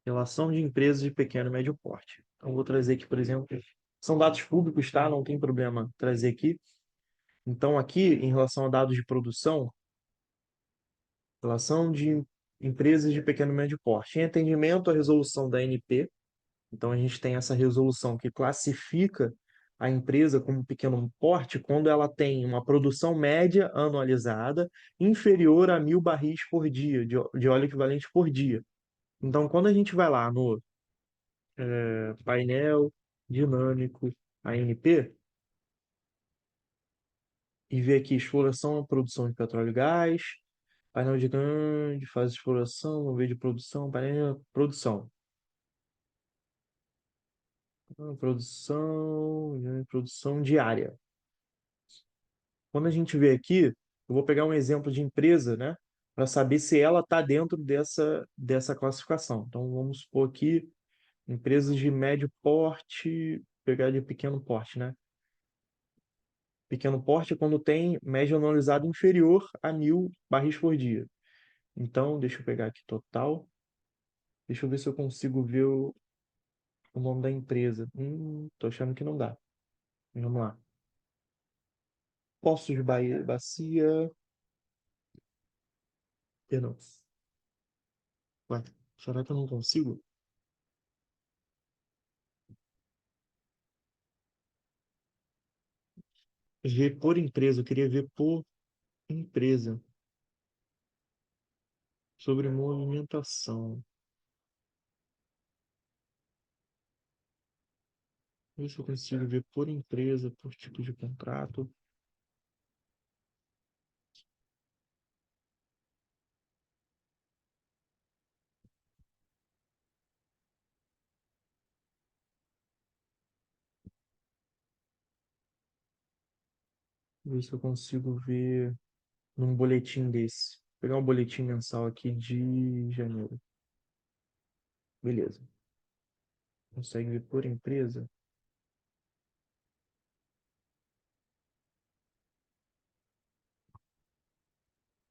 Relação de empresas de pequeno e médio porte. Então vou trazer aqui, por exemplo. São dados públicos, tá? Não tem problema trazer aqui. Então, aqui, em relação a dados de produção, relação de empresas de pequeno e médio porte. Em atendimento à resolução da ANP, então a gente tem essa resolução que classifica a empresa como pequeno porte quando ela tem uma produção média anualizada inferior a 1.000 barris por dia, de óleo equivalente por dia. Então, quando a gente vai lá no painel dinâmico ANP e vê aqui exploração e produção de petróleo e gás, painel de grande, fase de exploração, vamos ver de produção, painel, produção. Produção diária. Quando a gente vê aqui, eu vou pegar um exemplo de empresa, né, para saber se ela está dentro dessa classificação. Então, vamos supor aqui, empresas de médio porte, pegar de pequeno porte, né? Pequeno porte é quando tem média anualizada inferior a 1.000 barris por dia. Então, deixa eu pegar aqui total. Deixa eu ver se eu consigo ver o nome da empresa. Tô achando que não dá. Vamos lá. Poços de Bacia. Perdão. Ué, será que eu não consigo? Ver por empresa. Eu queria ver por empresa. Sobre movimentação. Ver se eu consigo ver por empresa, por tipo de contrato. Ver se eu consigo ver num boletim desse. Vou pegar um boletim mensal aqui de janeiro. Beleza. Consegue ver por empresa?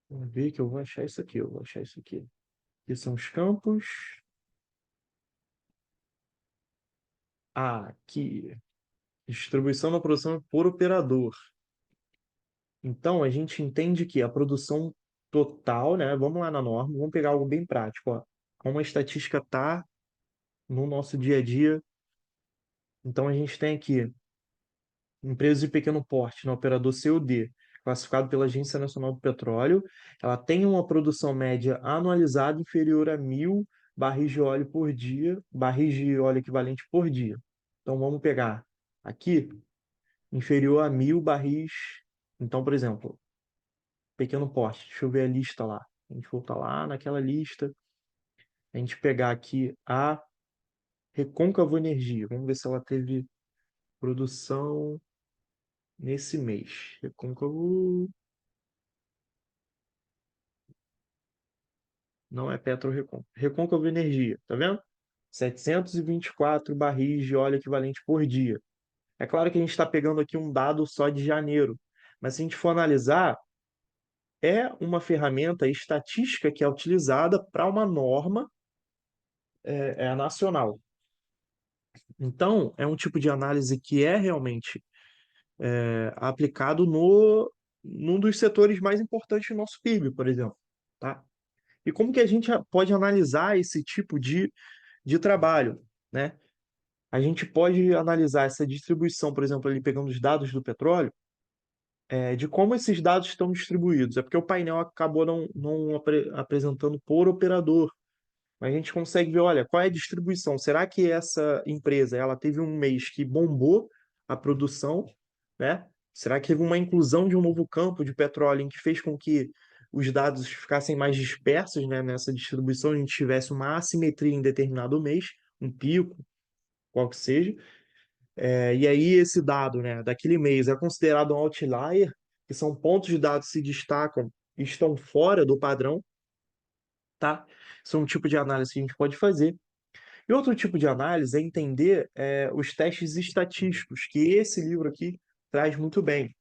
Vamos ver que eu vou achar isso aqui. Eu vou achar isso aqui. Aqui são os campos. Aqui. Distribuição da produção por operador. Então, a gente entende que a produção total, né? Vamos lá na norma, vamos pegar algo bem prático, ó. Como a estatística está no nosso dia a dia. Então, a gente tem aqui empresas de pequeno porte no operador COD, classificado pela Agência Nacional do Petróleo. Ela tem uma produção média anualizada inferior a 1.000 barris de óleo por dia, barris de óleo equivalente por dia. Então, vamos pegar aqui, inferior a 1.000 barris. Então, por exemplo, pequeno porte. Deixa eu ver a lista lá. A gente voltar lá naquela lista, a gente pegar aqui a Recôncavo Energia. Vamos ver se ela teve produção nesse mês. Recôncavo não é Petro Recôncavo. Recôncavo Energia, tá vendo? 724 barris de óleo equivalente por dia. É claro que a gente está pegando aqui um dado só de janeiro, mas se a gente for analisar, é uma ferramenta estatística que é utilizada para uma norma nacional. Então, é um tipo de análise que é realmente aplicado num dos setores mais importantes do nosso PIB, por exemplo, tá? E como que a gente pode analisar esse tipo de trabalho, né? A gente pode analisar essa distribuição, por exemplo, ali pegando os dados do petróleo, de como esses dados estão distribuídos. É porque o painel acabou não apresentando por operador, mas a gente consegue ver, olha, qual é a distribuição. Será que essa empresa ela teve um mês que bombou a produção, né? Será que teve uma inclusão de um novo campo de petróleo em que fez com que os dados ficassem mais dispersos, né, nessa distribuição, a gente tivesse uma assimetria em determinado mês, um pico, qual que seja. E aí esse dado, né, daquele mês é considerado um outlier, que são pontos de dados que se destacam e estão fora do padrão, tá? Isso é um tipo de análise que a gente pode fazer. E outro tipo de análise é entender os testes estatísticos, que esse livro aqui traz muito bem.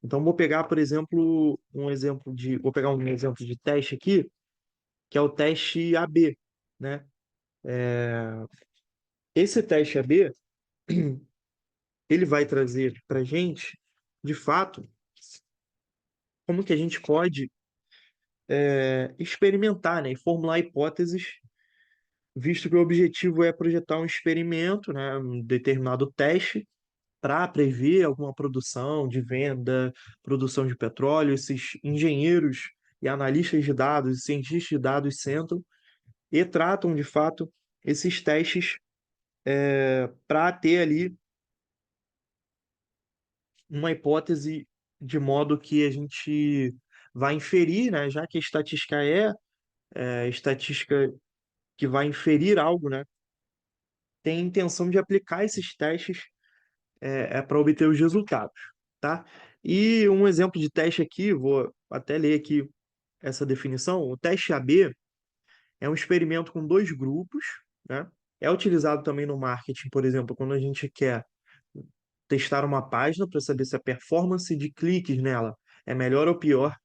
Então, vou pegar, por exemplo, vou pegar um exemplo de teste aqui, que é o teste AB, né? Esse teste AB, ele vai trazer para a gente, de fato, como que a gente pode experimentar, né, e formular hipóteses, visto que o objetivo é projetar um experimento, né, um determinado teste, para prever alguma produção de venda, produção de petróleo. Esses engenheiros e analistas de dados, cientistas de dados sentam e tratam, de fato, esses testes para ter ali uma hipótese de modo que a gente vai inferir, né, já que a estatística estatística que vai inferir algo, né, tem a intenção de aplicar esses testes para obter os resultados, tá? E um exemplo de teste aqui, vou até ler aqui essa definição. O teste AB é um experimento com dois grupos, né? É utilizado também no marketing, por exemplo, quando a gente quer testar uma página para saber se a performance de cliques nela é melhor ou pior,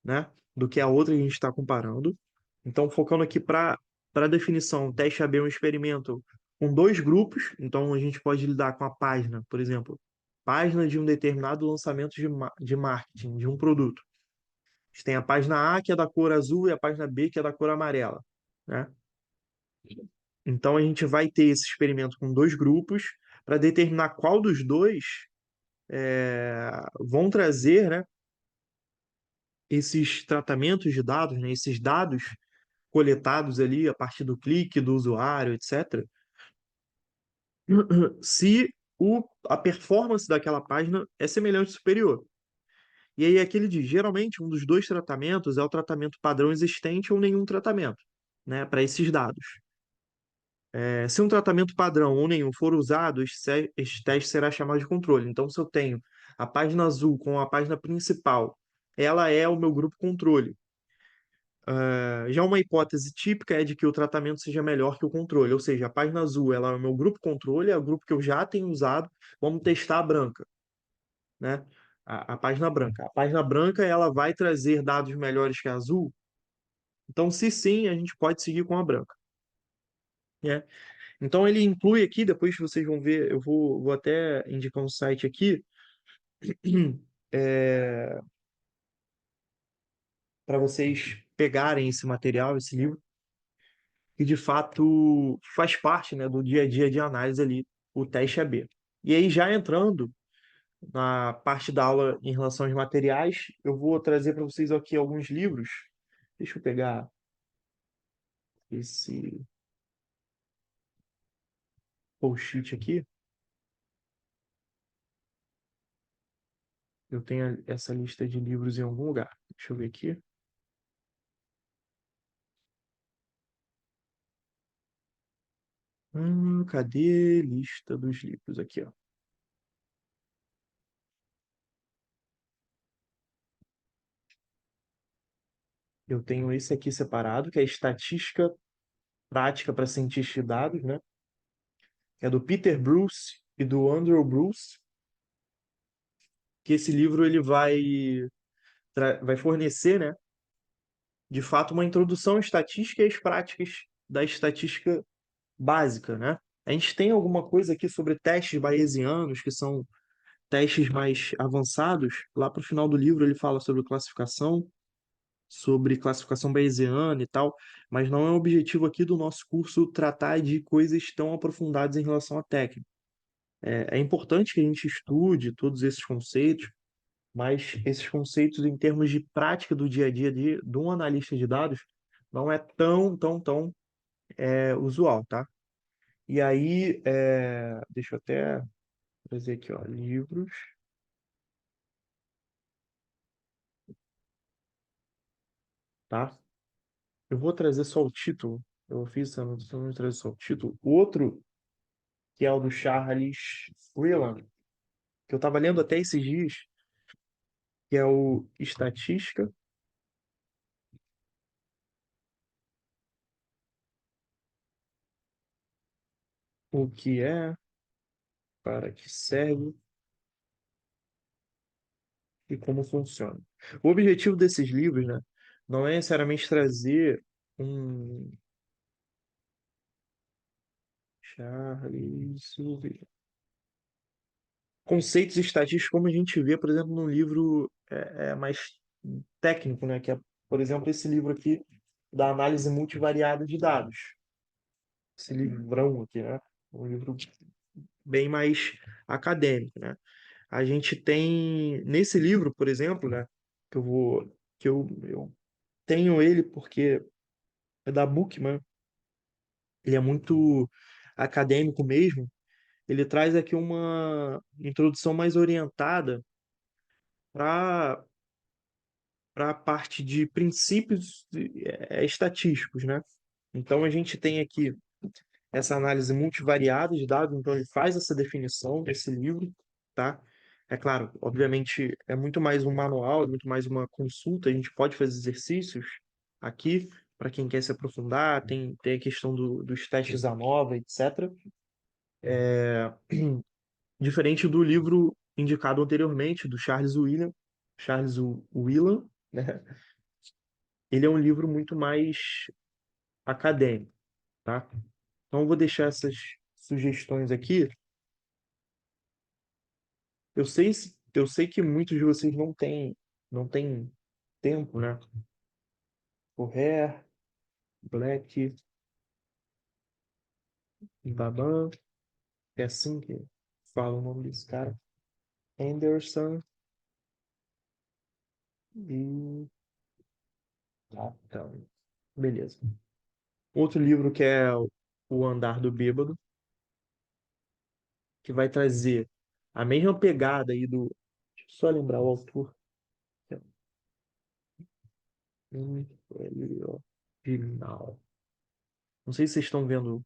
né, do que a outra que a gente está comparando. Então, focando aqui para a definição, o teste AB é um experimento com dois grupos, então a gente pode lidar com a página, por exemplo, página de um determinado lançamento de marketing, de um produto. A gente tem a página A, que é da cor azul, e a página B, que é da cor amarela, né? Então, a gente vai ter esse experimento com dois grupos para determinar qual dos dois vão trazer, né, esses tratamentos de dados, né, esses dados coletados ali a partir do clique do usuário, etc., se a performance daquela página é semelhante ou superior. E aí aquele diz, geralmente um dos dois tratamentos é o tratamento padrão existente ou nenhum tratamento, né, para esses dados. Se um tratamento padrão ou nenhum for usado, esse teste será chamado de controle. Então, se eu tenho a página azul com a página principal, ela é o meu grupo controle. Já uma hipótese típica é de que o tratamento seja melhor que o controle, ou seja, a página azul ela é o meu grupo controle, é o grupo que eu já tenho usado, vamos testar a branca, né? A página branca. A página branca ela vai trazer dados melhores que a azul, então se sim, a gente pode seguir com a branca, né? Então ele inclui aqui, depois vocês vão ver, eu vou até indicar um site aqui, para vocês pegarem esse material, esse livro, que de fato faz parte, né, do dia a dia de análise ali, o teste AB. E aí, já entrando na parte da aula em relação aos materiais, eu vou trazer para vocês aqui alguns livros. Deixa eu pegar esse post-it aqui. Eu tenho essa lista de livros em algum lugar. Deixa eu ver aqui. Cadê lista dos livros? Aqui, ó. Eu tenho esse aqui separado, que é Estatística Prática para Cientistas de Dados, né? Que é do Peter Bruce e do Andrew Bruce, que esse livro ele vai fornecer, né, de fato, uma introdução à estatística e às práticas da estatística básica, né? A gente tem alguma coisa aqui sobre testes bayesianos, que são testes mais avançados. Lá para o final do livro ele fala sobre classificação bayesiana e tal, mas não é o objetivo aqui do nosso curso tratar de coisas tão aprofundadas em relação à técnica. É importante que a gente estude todos esses conceitos, mas esses conceitos em termos de prática do dia a dia de um analista de dados não é tão usual, tá? E aí, deixa eu até trazer aqui, ó, livros, tá? Eu vou trazer só o título. Eu fiz essa anotação, vou trazer só o título. O outro, que é o do Charles Freeland, que eu estava lendo até esses dias, que é o Estatística, o que é, para que serve e como funciona. O objetivo desses livros, né, não é necessariamente trazer um Charles Freeland, conceitos estatísticos como a gente vê, por exemplo, num livro mais técnico, né, que é, por exemplo, esse livro aqui da análise multivariada de dados. Esse livrão aqui, né? Um livro bem mais acadêmico, né? A gente tem nesse livro, por exemplo, né, que eu tenho ele porque é da Bookman, ele é muito acadêmico mesmo. Ele traz aqui uma introdução mais orientada para a parte de princípios estatísticos, né? Então a gente tem aqui essa análise multivariada de dados, então ele faz essa definição desse livro, tá? É claro, obviamente é muito mais um manual, é muito mais uma consulta, a gente pode fazer exercícios aqui para quem quer se aprofundar, tem a questão dos testes ANOVA, etc. Diferente do livro indicado anteriormente, do Charles Whelan, né? Ele é um livro muito mais acadêmico, tá? Então eu vou deixar essas sugestões aqui. Eu sei que muitos de vocês não têm tempo, né? O Hare, Black, Baban, é assim que fala o nome desse cara. Anderson e. Então, beleza. Outro livro que é O Andar do Bêbado, que vai trazer a mesma pegada aí do. Deixa eu só lembrar o autor. Original. Não sei se vocês estão vendo.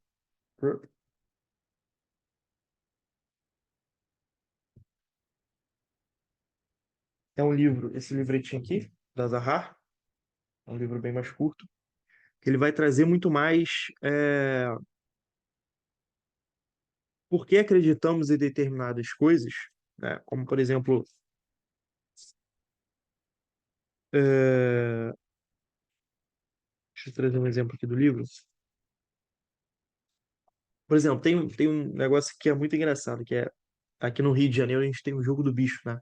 É um livro, esse livretinho aqui, da Zahar, é um livro bem mais curto, que ele vai trazer muito mais por que acreditamos em determinadas coisas, né? Como, por exemplo, é, deixa eu trazer um exemplo aqui do livro. Por exemplo, tem um negócio que é muito engraçado, que é aqui no Rio de Janeiro a gente tem o jogo do bicho, né?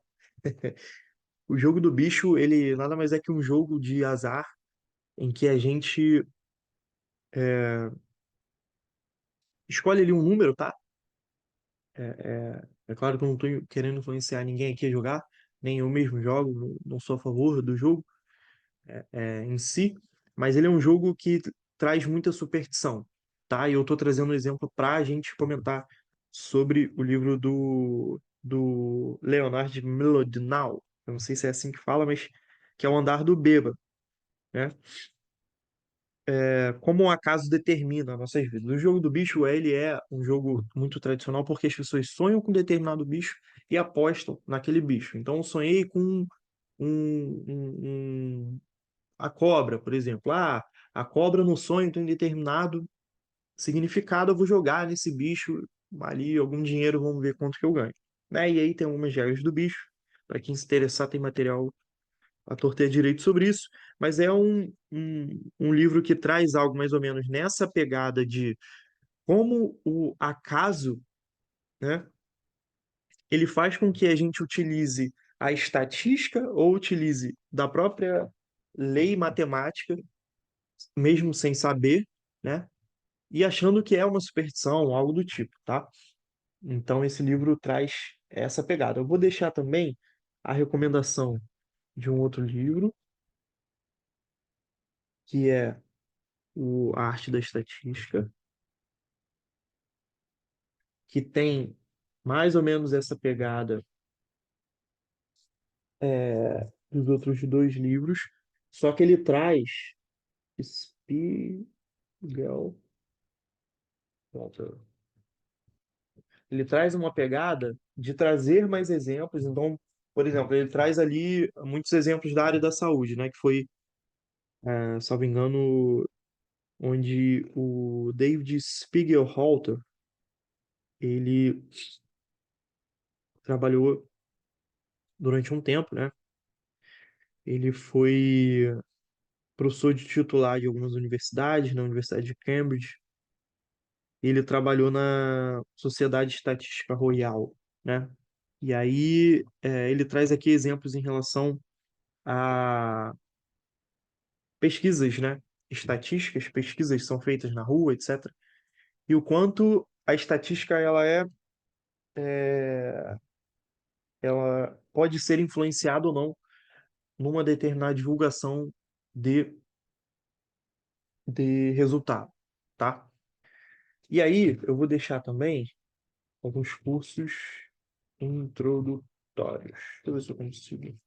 O jogo do bicho, ele nada mais é que um jogo de azar em que a gente escolhe ali um número, tá? É claro que eu não estou querendo influenciar ninguém aqui a jogar, nem eu mesmo jogo, não sou a favor do jogo em si, mas ele é um jogo que traz muita superstição, tá? E eu estou trazendo um exemplo para a gente comentar sobre o livro do Leonard Mlodinow. eu não sei se é assim que fala, mas que é o andar do bêbado, né? Como o acaso determina nossas vidas. O jogo do bicho, ele é um jogo muito tradicional porque as pessoas sonham com determinado bicho e apostam naquele bicho. Então, eu sonhei com a cobra, por exemplo. Ah, a cobra no sonho tem determinado significado, eu vou jogar nesse bicho ali algum dinheiro, vamos ver quanto que eu ganho. Né? E aí tem algumas regras do bicho. Para quem se interessar, tem material a torta é direito sobre isso, mas é um livro que traz algo mais ou menos nessa pegada de como o acaso, né, ele faz com que a gente utilize a estatística ou utilize da própria lei matemática, mesmo sem saber, né, e achando que é uma superstição, algo do tipo, tá? Então esse livro traz essa pegada. Eu vou deixar também a recomendação de um outro livro, que é A Arte da Estatística, que tem mais ou menos essa pegada dos outros dois livros, só que ele traz Spiegel, pronto. Ele traz uma pegada de trazer mais exemplos. Então, por exemplo, ele traz ali muitos exemplos da área da saúde, né? Que foi, salvo engano, onde o David Spiegelhalter ele trabalhou durante um tempo, né? Ele foi professor de titular de algumas universidades, na Universidade de Cambridge. Ele trabalhou na Sociedade Estatística Royal, né? E aí ele traz aqui exemplos em relação a pesquisas, né? Estatísticas, pesquisas são feitas na rua, etc. E o quanto a estatística ela pode ser influenciada ou não numa determinada divulgação de, de resultado, tá? E aí eu vou deixar também alguns cursos introdutórios. Deixa eu ver se eu consigo.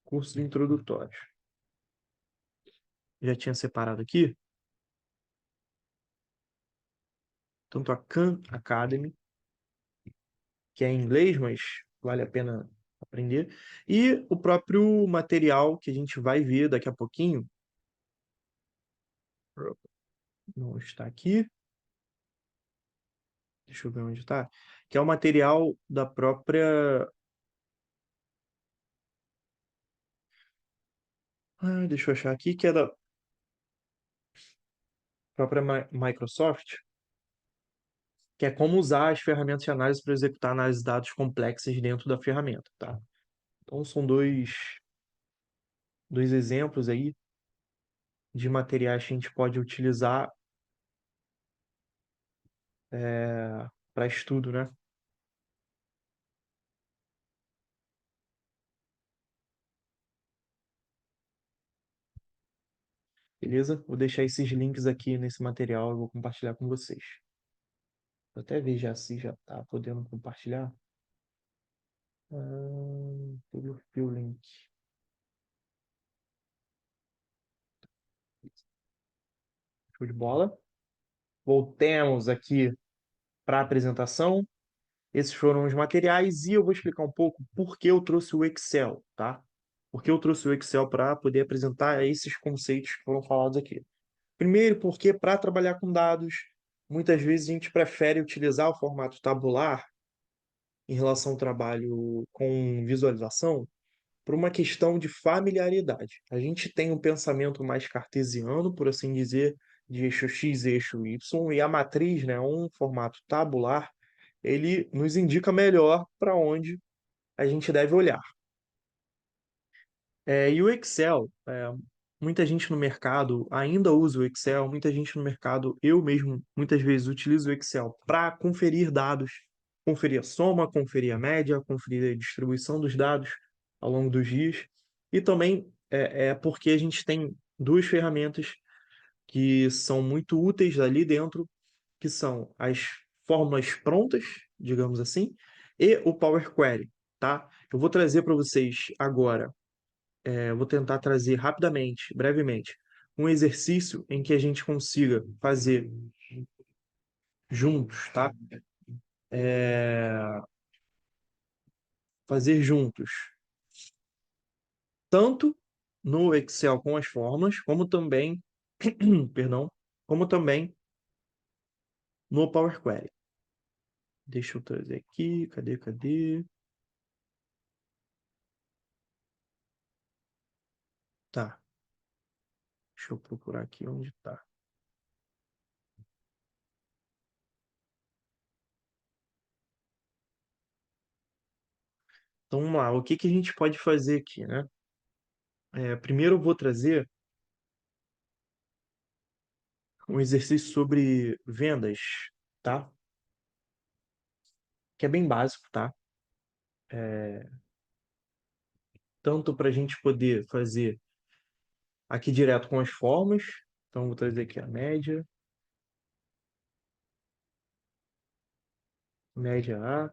Cursos introdutórios. Já tinha separado aqui, tanto a Khan Academy, que é em inglês, mas vale a pena aprender, e o próprio material que a gente vai ver daqui a pouquinho. Não está aqui. Deixa eu ver onde está. Que é o material da própria. Deixa eu achar aqui, que é da própria Microsoft, que é como usar as ferramentas de análise para executar análises de dados complexas dentro da ferramenta, tá? Então, são dois exemplos aí de materiais que a gente pode utilizar para estudo, né? Beleza? Vou deixar esses links aqui nesse material, eu vou compartilhar com vocês. Vou até ver já se já está podendo compartilhar. Deixa eu ver o link. Show de bola. Voltemos aqui para a apresentação. Esses foram os materiais e eu vou explicar um pouco por que eu trouxe o Excel, tá? Por que eu trouxe o Excel para poder apresentar esses conceitos que foram falados aqui. Primeiro, porque para trabalhar com dados, muitas vezes a gente prefere utilizar o formato tabular em relação ao trabalho com visualização por uma questão de familiaridade. A gente tem um pensamento mais cartesiano, por assim dizer, de eixo X e eixo Y, e a matriz, né, um formato tabular, ele nos indica melhor para onde a gente deve olhar. E o Excel, muita gente no mercado ainda usa o Excel, muita gente no mercado, eu mesmo, muitas vezes utilizo o Excel para conferir dados, conferir a soma, conferir a média, conferir a distribuição dos dados ao longo dos dias. E também é porque a gente tem duas ferramentas que são muito úteis ali dentro, que são as fórmulas prontas, digamos assim, e o Power Query, tá? Eu vou trazer para vocês agora, eu vou tentar trazer rapidamente, brevemente, um exercício em que a gente consiga fazer juntos, tá? Fazer juntos, tanto no Excel com as formas, como também, perdão, como também no Power Query. Deixa eu trazer aqui, cadê? Tá, deixa eu procurar aqui onde tá. Então vamos lá, o que que a gente pode fazer aqui, né? Primeiro eu vou trazer um exercício sobre vendas, tá? Que é bem básico, tá? Tanto para a gente poder fazer aqui direto com as formas. Então, vou trazer aqui a média A,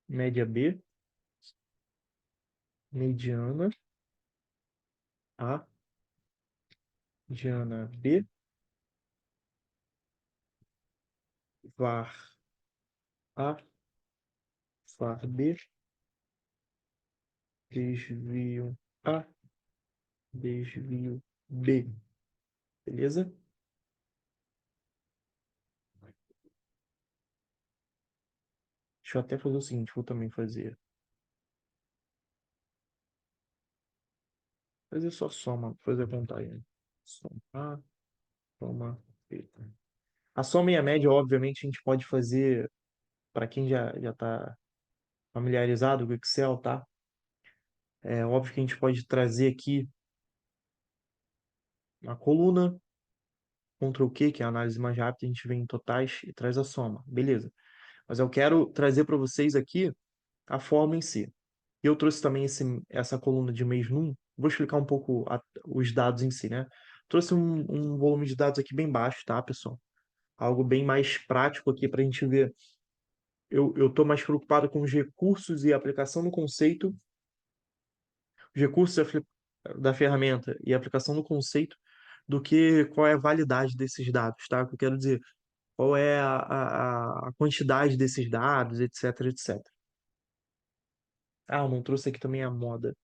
média B, mediana A, mediana B, var A, var B, desvio A, desvio B. Beleza? Deixa eu até fazer o seguinte, vou também fazer só soma, fazer a contagem. Soma A, soma B. A soma e a média, obviamente, a gente pode fazer para quem já está familiarizado com o Excel, tá? É óbvio que a gente pode trazer aqui uma coluna, Ctrl Q, que é a análise mais rápida, a gente vem em totais e traz a soma. Beleza. Mas eu quero trazer para vocês aqui a forma em si. Eu trouxe também essa coluna de mês num. Vou explicar um pouco os dados em si, né? Trouxe um volume de dados aqui bem baixo, tá, pessoal? Algo bem mais prático aqui para a gente ver. Eu estou mais preocupado com os recursos e a aplicação no conceito, os recursos da ferramenta e a aplicação no conceito, do que qual é a validade desses dados, tá? O que eu quero dizer, qual é a quantidade desses dados, etc, etc. Ah, eu não trouxe aqui também a moda.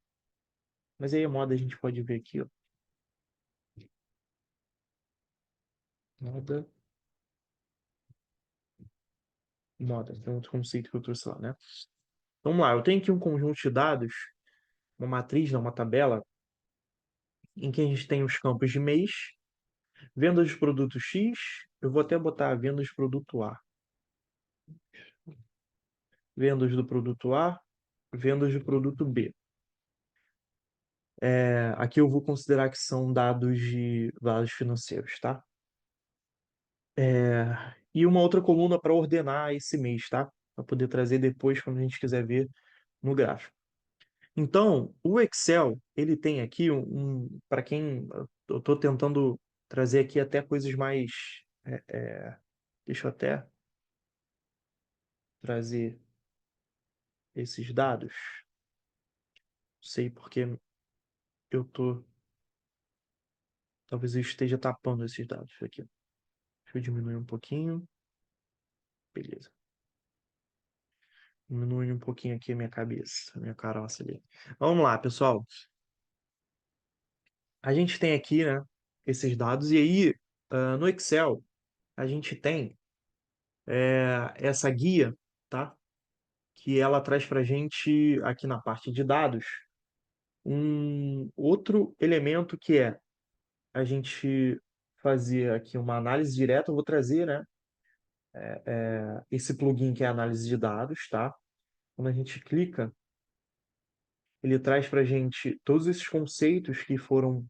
Mas aí a moda a gente pode ver aqui, ó. Moda, moda. Tem outro conceito que eu trouxe lá, né? Vamos lá, eu tenho aqui um conjunto de dados, uma matriz, não, uma tabela, em que a gente tem os campos de mês, vendas de produto X, eu vou até botar vendas de produto A. Vendas do produto A, vendas do produto B. Aqui eu vou considerar que são dados financeiros, tá? E uma outra coluna para ordenar esse mês, tá? Para poder trazer depois quando a gente quiser ver no gráfico. Então, o Excel, ele tem aqui para quem eu estou tentando trazer aqui até coisas mais, deixa eu até trazer esses dados. Sei porque eu tô, talvez eu esteja tapando esses dados aqui. Deixa eu diminuir um pouquinho. Beleza. Diminui um pouquinho aqui a minha cabeça, a minha caroça ali. Vamos lá, pessoal. A gente tem aqui, né, esses dados, e aí, no Excel, a gente tem essa guia, tá? Que ela traz para a gente, aqui na parte de dados, um outro elemento que é a gente fazer aqui uma análise direta. Eu vou trazer, né, esse plugin que é a análise de dados, tá? Quando a gente clica, ele traz para a gente todos esses conceitos que foram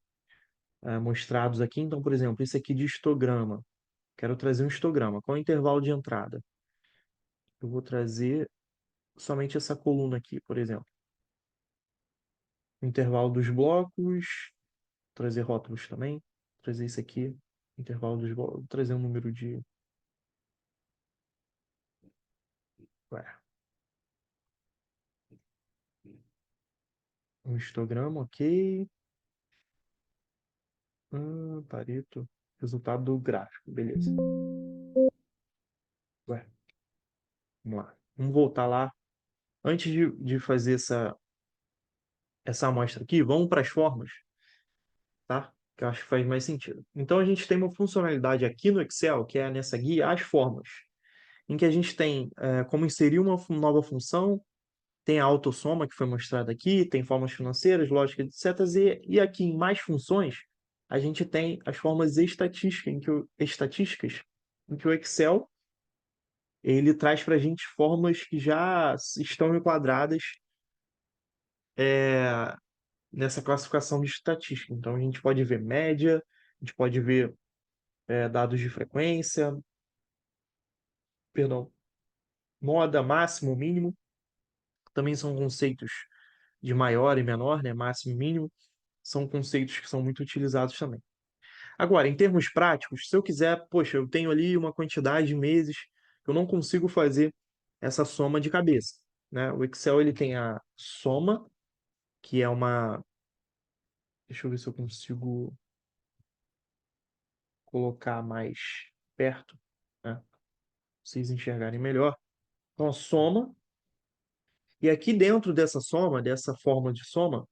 mostrados aqui. Então, por exemplo, esse aqui de histograma. Quero trazer um histograma. Qual é o intervalo de entrada? Eu vou trazer somente essa coluna aqui, por exemplo. O intervalo dos blocos, trazer rótulos também, trazer isso aqui. Intervalo dos vou trazer um número de. Ué, um histograma, ok. Pareto. Resultado do gráfico, beleza. Ué, vamos lá. Vamos voltar lá. Antes de fazer essa amostra aqui, vamos para as formas, tá? Que eu acho que faz mais sentido. Então, a gente tem uma funcionalidade aqui no Excel, que é nessa guia, as formas, em que a gente tem como inserir uma nova função, tem a autossoma, que foi mostrada aqui, tem formas financeiras, lógica de setas, e aqui em mais funções, a gente tem as formas estatísticas, em que o Excel ele traz para a gente fórmulas que já estão enquadradas nessa classificação de estatística. Então, a gente pode ver média, a gente pode ver dados de frequência, perdão, moda, máximo, mínimo. Também são conceitos de maior e menor, né? Máximo e mínimo. São conceitos que são muito utilizados também. Agora, em termos práticos, se eu quiser, poxa, eu tenho ali uma quantidade de meses que eu não consigo fazer essa soma de cabeça, né? O Excel ele tem a soma, que é uma. Deixa eu ver se eu consigo colocar mais perto, né? Pra vocês enxergarem melhor. Então, a soma. E aqui dentro dessa soma, dessa forma de soma,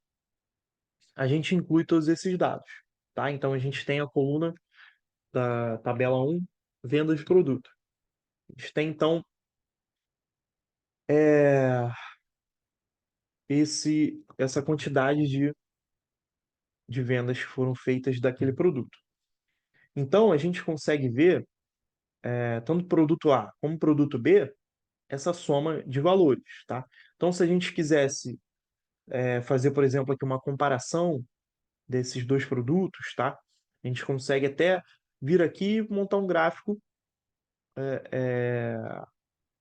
a gente inclui todos esses dados, tá? Então, a gente tem a coluna da tabela 1, venda de produto. A gente tem, então, é, essa quantidade de vendas que foram feitas daquele produto. Então, a gente consegue ver, tanto produto A como produto B, essa soma de valores, tá? Então, se a gente quisesse fazer, por exemplo, aqui uma comparação desses dois produtos, tá? A gente consegue até vir aqui e montar um gráfico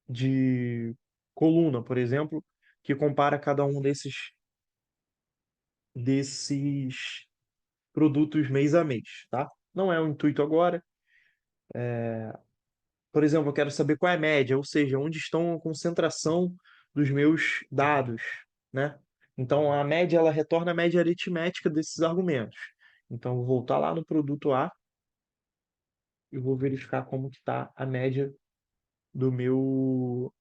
de coluna, por exemplo, que compara cada um desses produtos mês a mês, tá? Não é o intuito agora. Por exemplo, eu quero saber qual é a média, ou seja, onde estão a concentração dos meus dados, né? Então, a média, ela retorna a média aritmética desses argumentos. Então, eu vou voltar lá no produto A e vou verificar como que está a média do meu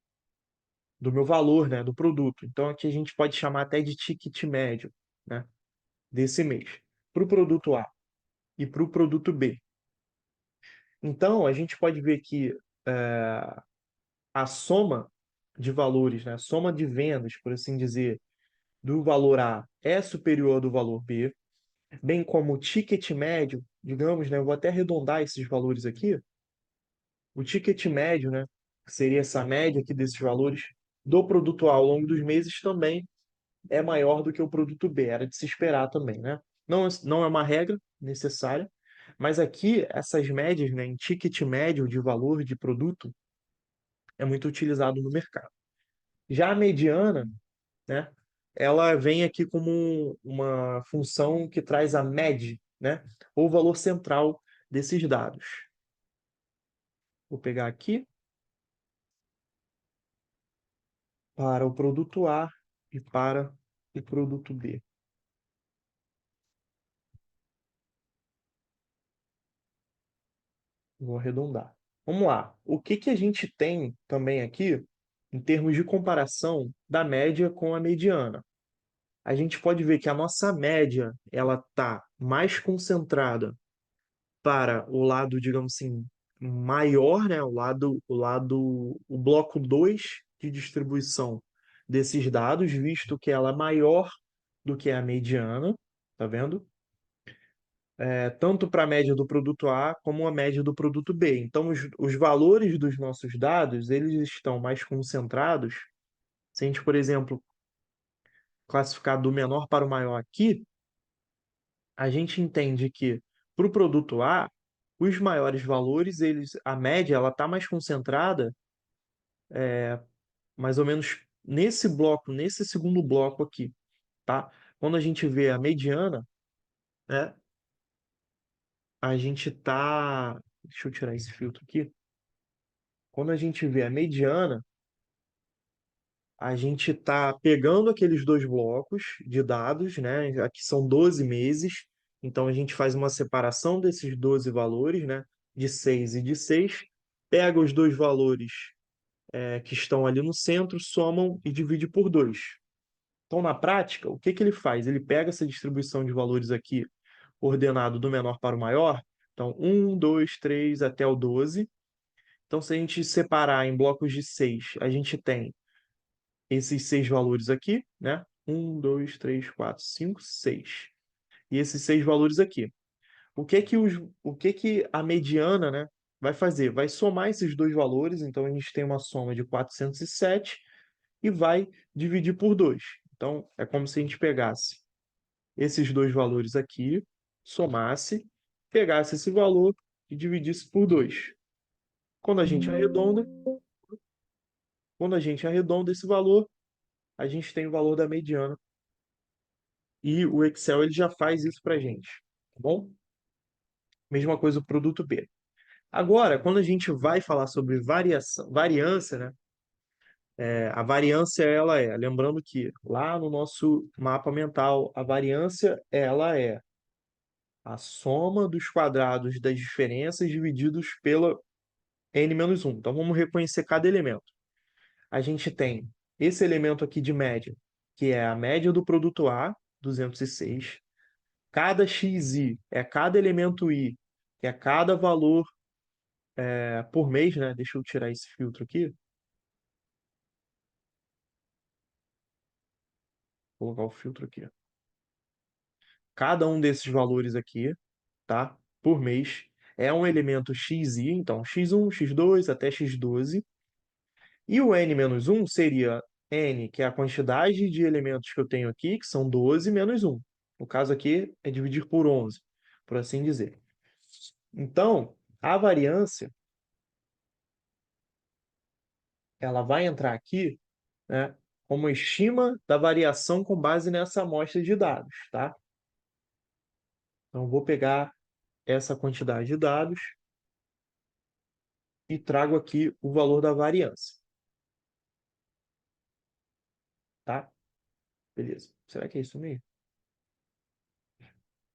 valor, né, do produto. Então, aqui a gente pode chamar até de ticket médio, né, desse mês, para o produto A e para o produto B. Então, a gente pode ver que a soma de valores, né, a soma de vendas, por assim dizer, do valor A é superior ao do valor B, bem como o ticket médio, digamos, né, eu vou até arredondar esses valores aqui, o ticket médio, né, que seria essa média aqui desses valores do produto A ao longo dos meses também é maior do que o produto B, era de se esperar também, né? Não é uma regra necessária, mas aqui essas médias, né, em ticket médio de valor de produto é muito utilizado no mercado. Já a mediana, né, ela vem aqui como uma função que traz a média, né, ou o valor central desses dados. Vou pegar aqui para o produto A e para o produto B. Vou arredondar. Vamos lá. O que que a gente tem também aqui em termos de comparação da média com a mediana? A gente pode ver que a nossa média ela está mais concentrada para o lado, digamos assim, maior, né? O bloco 2 de distribuição desses dados, visto que ela é maior do que a mediana, tá vendo? Tanto para a média do produto A como a média do produto B. Então, os valores dos nossos dados, eles estão mais concentrados. Se a gente, por exemplo, classificar do menor para o maior aqui, a gente entende que para o produto A, os maiores valores, a média, ela está mais concentrada, mais ou menos nesse bloco, nesse segundo bloco aqui, tá? Quando a gente vê a mediana, né, a gente tá. Deixa eu tirar esse filtro aqui. Quando a gente vê a mediana, a gente está pegando aqueles dois blocos de dados, né? Aqui são 12 meses, então a gente faz uma separação desses 12 valores, né? De 6 e de 6, pega os dois valores que estão ali no centro, somam e divide por 2. Então, na prática, o que que ele faz? Ele pega essa distribuição de valores aqui, ordenado do menor para o maior, então 1, 2, 3 até o 12. Então, se a gente separar em blocos de 6, a gente tem esses 6 valores aqui, né? 1, 2, 3, 4, 5, 6. E esses 6 valores aqui. O que que a mediana, né, vai fazer? Vai somar esses dois valores, então a gente tem uma soma de 407 e vai dividir por 2. Então, é como se a gente pegasse esses dois valores aqui, somasse, pegasse esse valor e dividisse por 2. Quando a gente arredonda, quando a gente arredonda esse valor, a gente tem o valor da mediana. E o Excel ele já faz isso para a gente, tá bom? Mesma coisa o produto B. Agora, quando a gente vai falar sobre variância, né? A variância ela lembrando que lá no nosso mapa mental, a variância ela é a soma dos quadrados das diferenças divididos pela n-1. Então vamos reconhecer cada elemento. A gente tem esse elemento aqui de média, que é a média do produto A, 206. Cada xi é cada elemento i, que é cada valor por mês, né? Deixa eu tirar esse filtro aqui, vou colocar o filtro aqui. Cada um desses valores aqui, tá? Por mês, é um elemento xi, então x1, x2 até x12. E o n-1 seria n, que é a quantidade de elementos que eu tenho aqui, que são 12 menos 1. No caso aqui, é dividir por 11, por assim dizer. Então, a variância, ela vai entrar aqui, né, como estima da variação com base nessa amostra de dados, tá? Então, vou pegar essa quantidade de dados e trago aqui o valor da variância, tá? Beleza. Será que é isso mesmo?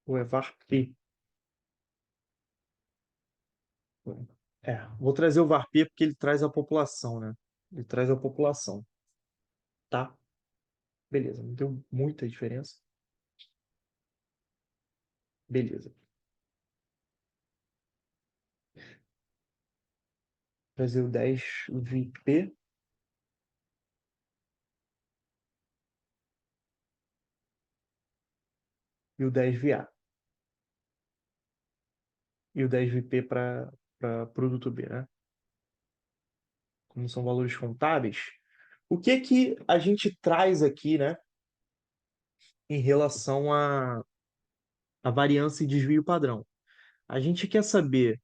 Ou é VARP? Vou trazer o VARP porque ele traz a população, né? Ele traz a população, tá? Beleza, não deu muita diferença. Beleza. Trazer o 10 VIP e o 10 VA. E o 10 VIP para produto B, né? Como são valores contábeis. O que que a gente traz aqui, né? Em relação a variância e desvio padrão. A gente quer saber,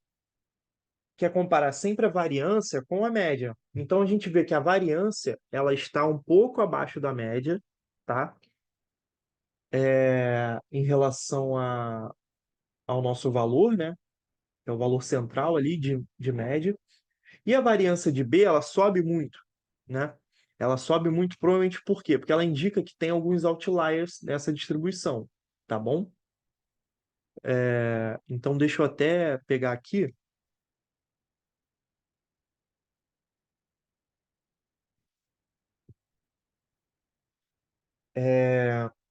quer comparar sempre a variância com a média. Então a gente vê que a variância ela está um pouco abaixo da média, tá? Em relação ao nosso valor, né? Que é o valor central ali de média. E a variância de B, ela sobe muito, né? Ela sobe muito, provavelmente por quê? Porque ela indica que tem alguns outliers nessa distribuição, tá bom? Então, deixa eu até pegar aqui.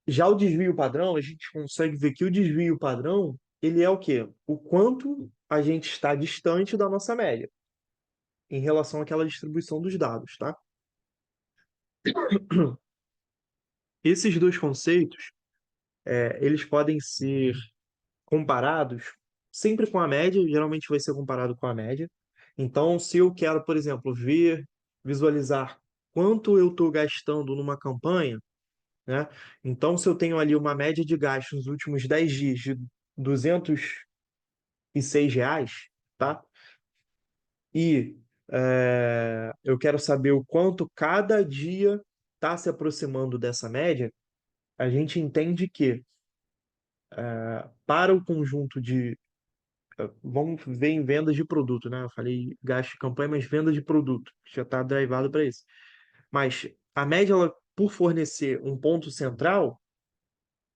Já o desvio padrão, a gente consegue ver que o desvio padrão, ele é o quê? O quanto a gente está distante da nossa média em relação àquela distribuição dos dados, tá? Esses dois conceitos, eles podem ser comparados sempre com a média, geralmente vai ser comparado com a média. Então, se eu quero, por exemplo, visualizar quanto eu estou gastando numa campanha, né? Então, se eu tenho ali uma média de gastos nos últimos 10 dias de R$ 206, tá? E eu quero saber o quanto cada dia está se aproximando dessa média, a gente entende que para o conjunto vamos ver em vendas de produto, né? Eu falei gasto de campanha, mas venda de produto, que já está drivado para isso. Mas a média, ela, por fornecer um ponto central,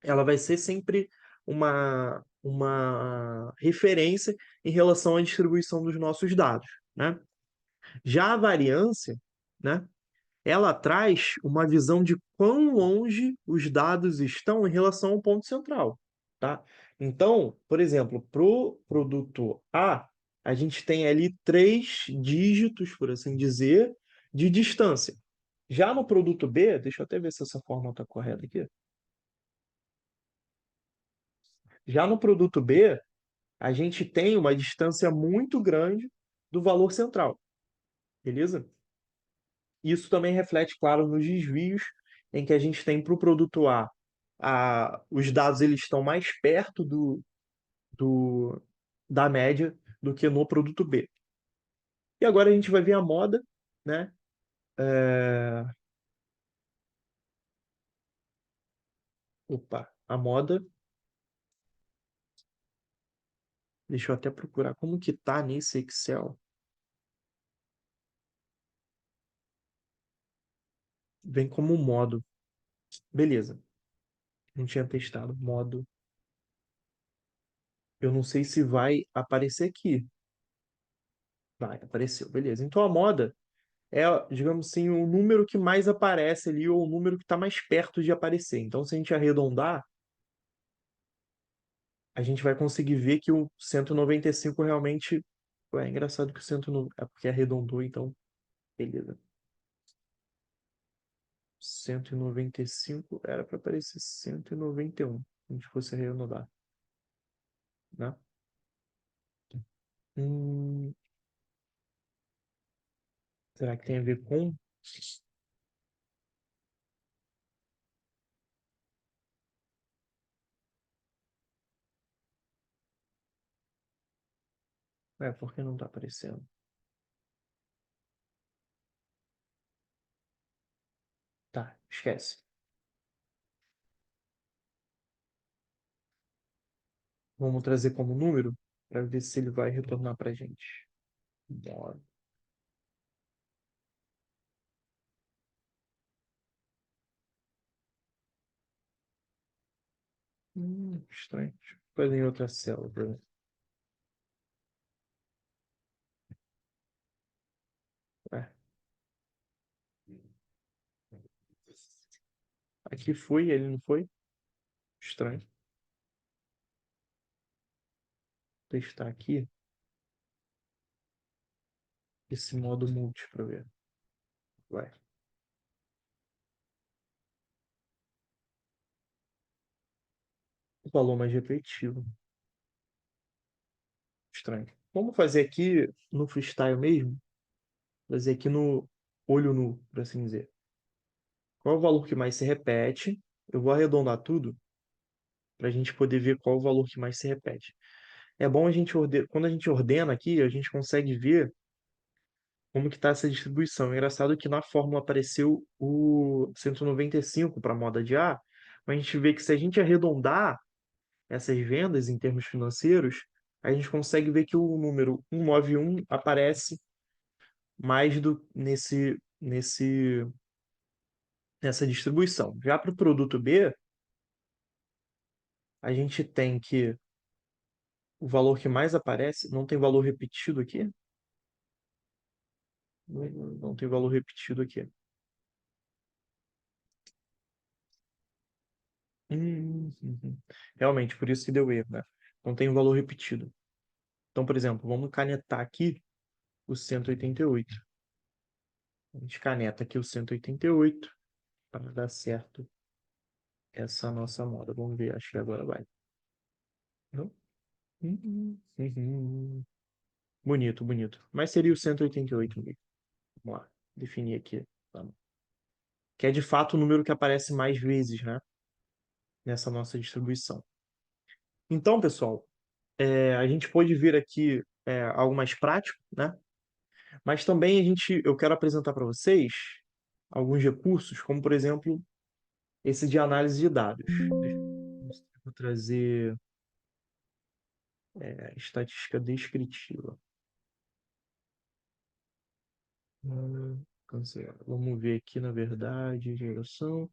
ela vai ser sempre uma referência em relação à distribuição dos nossos dados, né? Já a variância, né? Ela traz uma visão de quão longe os dados estão em relação ao ponto central, tá? Então, por exemplo, para o produto A, a gente tem ali 3 dígitos, por assim dizer, de distância. Já no produto B, deixa eu até ver se essa fórmula está correta aqui. Já no produto B, a gente tem uma distância muito grande do valor central, beleza? Isso também reflete, claro, nos desvios em que a gente tem para o produto os dados eles estão mais perto do, da média do que no produto B. E agora a gente vai ver a moda, né? Opa, a moda, deixa eu até procurar como que tá nesse Excel. Vem como modo. Beleza, não tinha testado. Modo. Eu não sei se vai aparecer aqui. Vai, apareceu, beleza. Então a moda é, digamos assim, o número que mais aparece ali, ou o número que está mais perto de aparecer. Então, se a gente arredondar, a gente vai conseguir ver que o 195 realmente. Ué, é engraçado que o 190. É porque arredondou, então, beleza. 195 era para aparecer 191, se a gente fosse arredondar, né? Hum, será que tem a ver com? É, porque não está aparecendo. Tá, esquece. Vamos trazer como número para ver se ele vai retornar para a gente. Bora. Estranho. Deixa eu fazer em outra célula pra ver. Ué, aqui foi, ele não foi? Estranho. Testar aqui esse modo multi para ver. Vai. O valor mais repetitivo. Estranho. Vamos fazer aqui no freestyle mesmo? Fazer aqui no olho nu, por assim dizer. Qual é o valor que mais se repete? Eu vou arredondar tudo para a gente poder ver qual é o valor que mais se repete. É bom a gente quando a gente ordena aqui, a gente consegue ver como que está essa distribuição. É engraçado que na fórmula apareceu o 195 para a moda de A, mas a gente vê que se a gente arredondar essas vendas em termos financeiros, a gente consegue ver que o número 191 aparece mais nessa distribuição. Já para o produto B, a gente tem que o valor que mais aparece, não tem valor repetido aqui? Não tem valor repetido aqui. Uhum. Realmente, por isso que deu erro, né? Não tem um valor repetido. Então, por exemplo, vamos canetar aqui o 188. A gente caneta aqui o 188 para dar certo essa nossa moda. Vamos ver, acho que agora vai. Não? Uhum. Bonito, bonito. Mas seria o 188 mesmo. Vamos lá, definir aqui. Vamos. Que é de fato o número que aparece mais vezes, né? Nessa nossa distribuição. Então, pessoal, a gente pode ver aqui algo mais prático, né? Mas também eu quero apresentar para vocês alguns recursos, como por exemplo esse de análise de dados. Deixa eu trazer estatística descritiva. Cancela. Vamos ver aqui, na verdade, geração,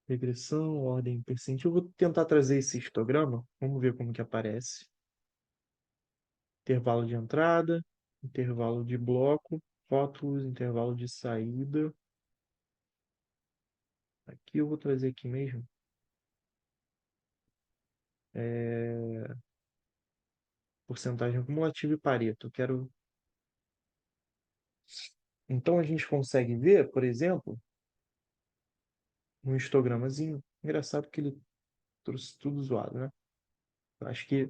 regressão, ordem percentil. Eu vou tentar trazer esse histograma. Vamos ver como que aparece. Intervalo de entrada, intervalo de bloco, rótulos, intervalo de saída. Aqui eu vou trazer aqui mesmo. Porcentagem acumulativa e Pareto. Eu quero. Então a gente consegue ver, por exemplo, um histogramazinho. Engraçado que ele trouxe tudo zoado, né? Eu acho que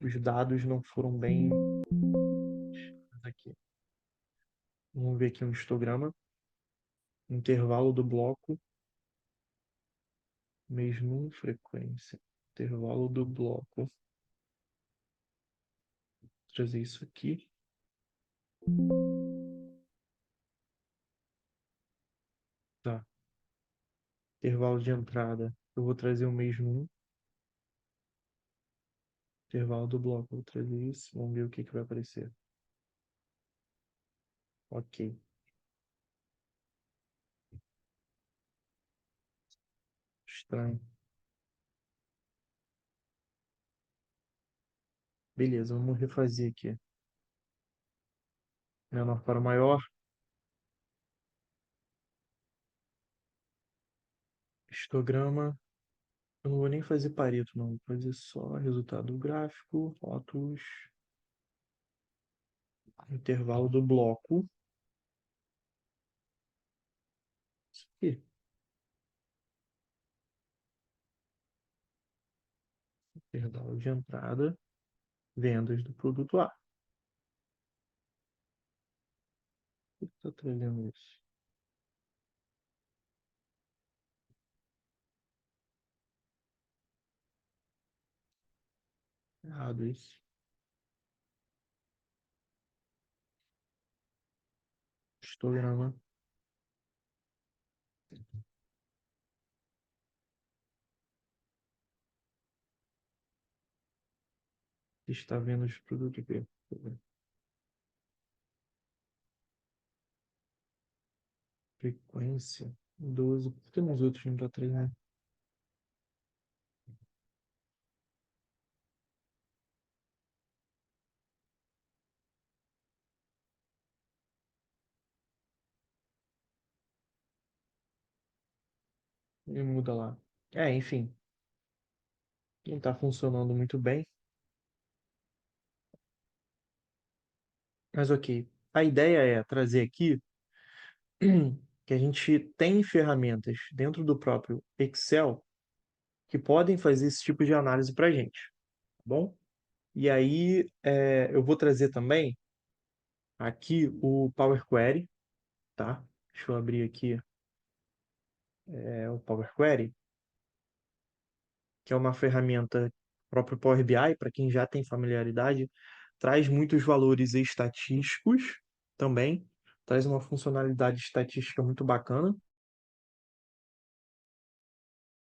os dados não foram bem aqui. Vamos ver aqui um histograma. Intervalo do bloco, mês num, frequência. Intervalo do bloco. Vou trazer isso aqui. Tá. Intervalo de entrada. Eu vou trazer o mês num. Intervalo do bloco. Eu vou trazer isso. Vamos ver o que vai aparecer. Ok. Estranho. Beleza, vamos refazer aqui. Menor para maior. Histograma. Eu não vou nem fazer Pareto, não. Vou fazer só resultado gráfico, rótulos, intervalo do bloco. Isso aqui. Intervalo de entrada, vendas do produto A. Por que está trazendo isso? Errado isso. Histograma. Está vendo os produtos B. Frequência 12. Por que nos outros não está trazendo? E muda lá. Enfim. Não está funcionando muito bem. Mas ok. A ideia é trazer aqui que a gente tem ferramentas dentro do próprio Excel que podem fazer esse tipo de análise para a gente, tá bom? E aí eu vou trazer também aqui o Power Query, tá? Deixa eu abrir aqui o Power Query, que é uma ferramenta próprio Power BI, para quem já tem familiaridade, traz muitos valores estatísticos também, traz uma funcionalidade estatística muito bacana.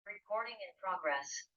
Recording in progress.